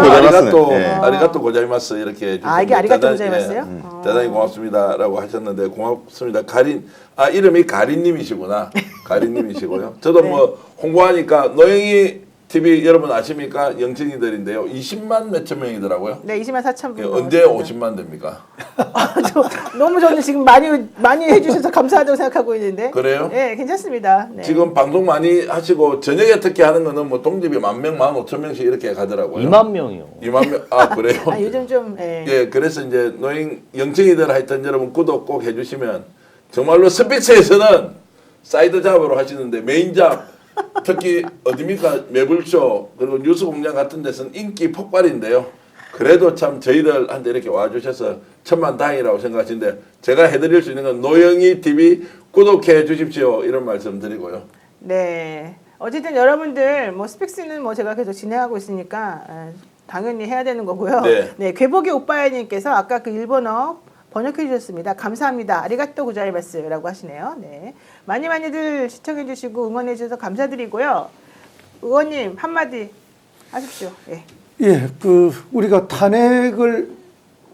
고자이마스. 아리가또 고자이마스 이렇게 해주셨는데 이게 아리가또 대단히, 고자이마스요? 대단히 고맙습니다라고 하셨는데 고맙습니다. 가린 이름이 가린님이시구나. 가린님이시고요. 저도 네. 뭐 홍보하니까 노영희 TV 여러분 아십니까? 영진이들인데요. 20만 몇천 명이더라고요. 네, 20만 4천 분. 언제 50만 됩니까? 너무 저는 지금 많이 해주셔서 감사하다고 생각하고 있는데. 그래요? 네, 괜찮습니다. 네. 지금 방송 많이 하시고 저녁에 특히 하는 거는 뭐 동집이 10,000명, 15,000명씩 이렇게 가더라고요. 2만 명이요. 2만 명. 아 그래요? 아, 요즘 좀 예. 예, 그래서 이제 노인 영청이들 하여튼 여러분 구독 꼭 해주시면 정말로 스피츠에서는 사이드 잡으로 하시는데 메인 잡 특히 어디입니까 매불쇼 그리고 뉴스공장 같은 데서는 인기 폭발인데요. 그래도 참 저희들한테 이렇게 와주셔서 천만다행이라고 생각하시는데 제가 해드릴 수 있는 건 노영희 TV 구독해 주십시오 이런 말씀 드리고요. 네. 어쨌든 여러분들 뭐 스픽스는 뭐 제가 계속 진행하고 있으니까 당연히 해야 되는 거고요. 네. 괴복의 오빠야님께서 아까 그 일본어 번역해 주셨습니다. 감사합니다. 아리가또 고자이마스라고 하시네요. 네. 많이들 시청해 주시고 응원해 주셔서 감사드리고요. 의원님 한마디 하십시오. 예. 예, 우리가 탄핵을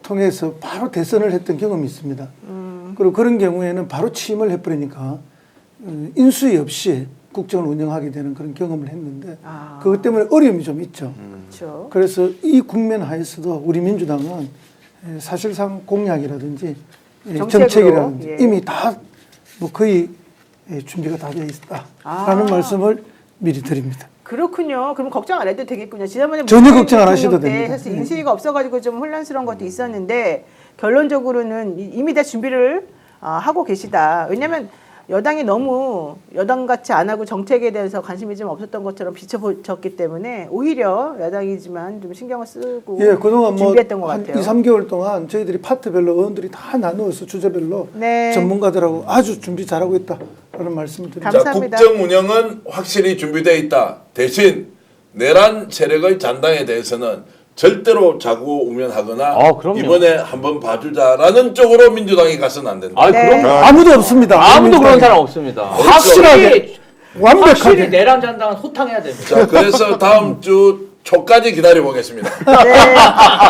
통해서 바로 대선을 했던 경험이 있습니다. 그리고 그런 경우에는 바로 취임을 해버리니까 인수위 없이 국정을 운영하게 되는 그런 경험을 했는데 그것 때문에 어려움이 좀 있죠. 그렇죠. 그래서 이 국면 하에서도 우리 민주당은 사실상 공약이라든지 정책이라든지 이미 다 뭐 거의 준비가 다 되어 있다라는 말씀을 미리 드립니다. 그렇군요. 그럼 걱정 안 해도 되겠군요. 지난번에 전혀 걱정 안 하셔도 됩니다. 사실 인수위가 없어가지고 좀 혼란스러운 것도 있었는데 결론적으로는 이미 다 준비를 하고 계시다. 왜냐하면 여당이 너무 여당 같이 안 하고 정책에 대해서 관심이 좀 없었던 것처럼 비춰졌기 때문에 오히려 야당이지만 좀 신경을 쓰고 예, 그동안 준비했던 것 한 같아요. 2, 3개월 동안 저희들이 파트별로 의원들이 다 나누어서 주제별로 네. 전문가들하고 아주 준비 잘하고 있다라는 말씀을 드립니다. 감사합니다. 국정 운영은 확실히 준비되어 있다. 대신 내란 세력의 잔당에 대해서는 절대로 자고우면하거나 그럼요. 이번에 한번 봐주자라는 쪽으로 민주당이 가서는 안 된다. 네. 그럼요. 아무도 없습니다. 아무도 그런 사람 없습니다. 확실하게 완벽하게 확실히 내란 잔당은 소탕해야 됩니다. 자, 그래서 다음 주 초까지 기다려 보겠습니다. 네.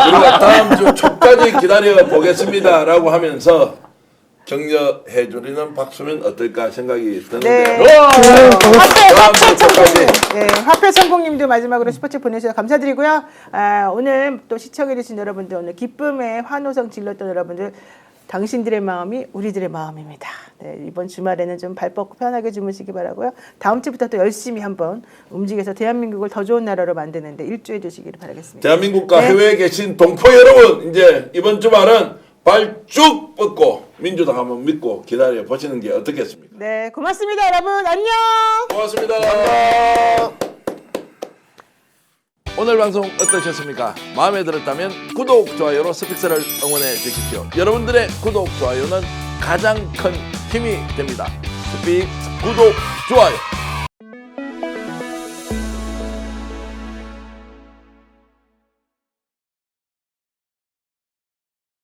우리가 다음 주 초까지 기다려 보겠습니다라고 하면서 격려해 주리는 박수면 어떨까 생각이 드는데요. 네. 다음 주 초까지. 네, 화폐 천공님도 마지막으로 슈퍼챗 보내주셔서 감사드리고요. 오늘 또 시청해주신 여러분들, 오늘 기쁨의 환호성 질렀던 여러분들, 당신들의 마음이 우리들의 마음입니다. 네, 이번 주말에는 좀 발 뻗고 편하게 주무시기 바라고요. 다음 주부터 또 열심히 한번 움직여서 대한민국을 더 좋은 나라로 만드는데 일조해 주시기를 바라겠습니다. 대한민국과 네. 해외에 계신 동포 여러분, 이제 이번 주말은 발 쭉 뻗고 민주당 한번 믿고 기다려 보시는 게 어떻겠습니까? 네, 고맙습니다, 여러분. 안녕. 고맙습니다. 오늘 방송 어떠셨습니까? 마음에 들었다면 구독, 좋아요로 스픽스를 응원해 주십시오. 여러분들의 구독, 좋아요는 가장 큰 힘이 됩니다. 스픽스 구독, 좋아요.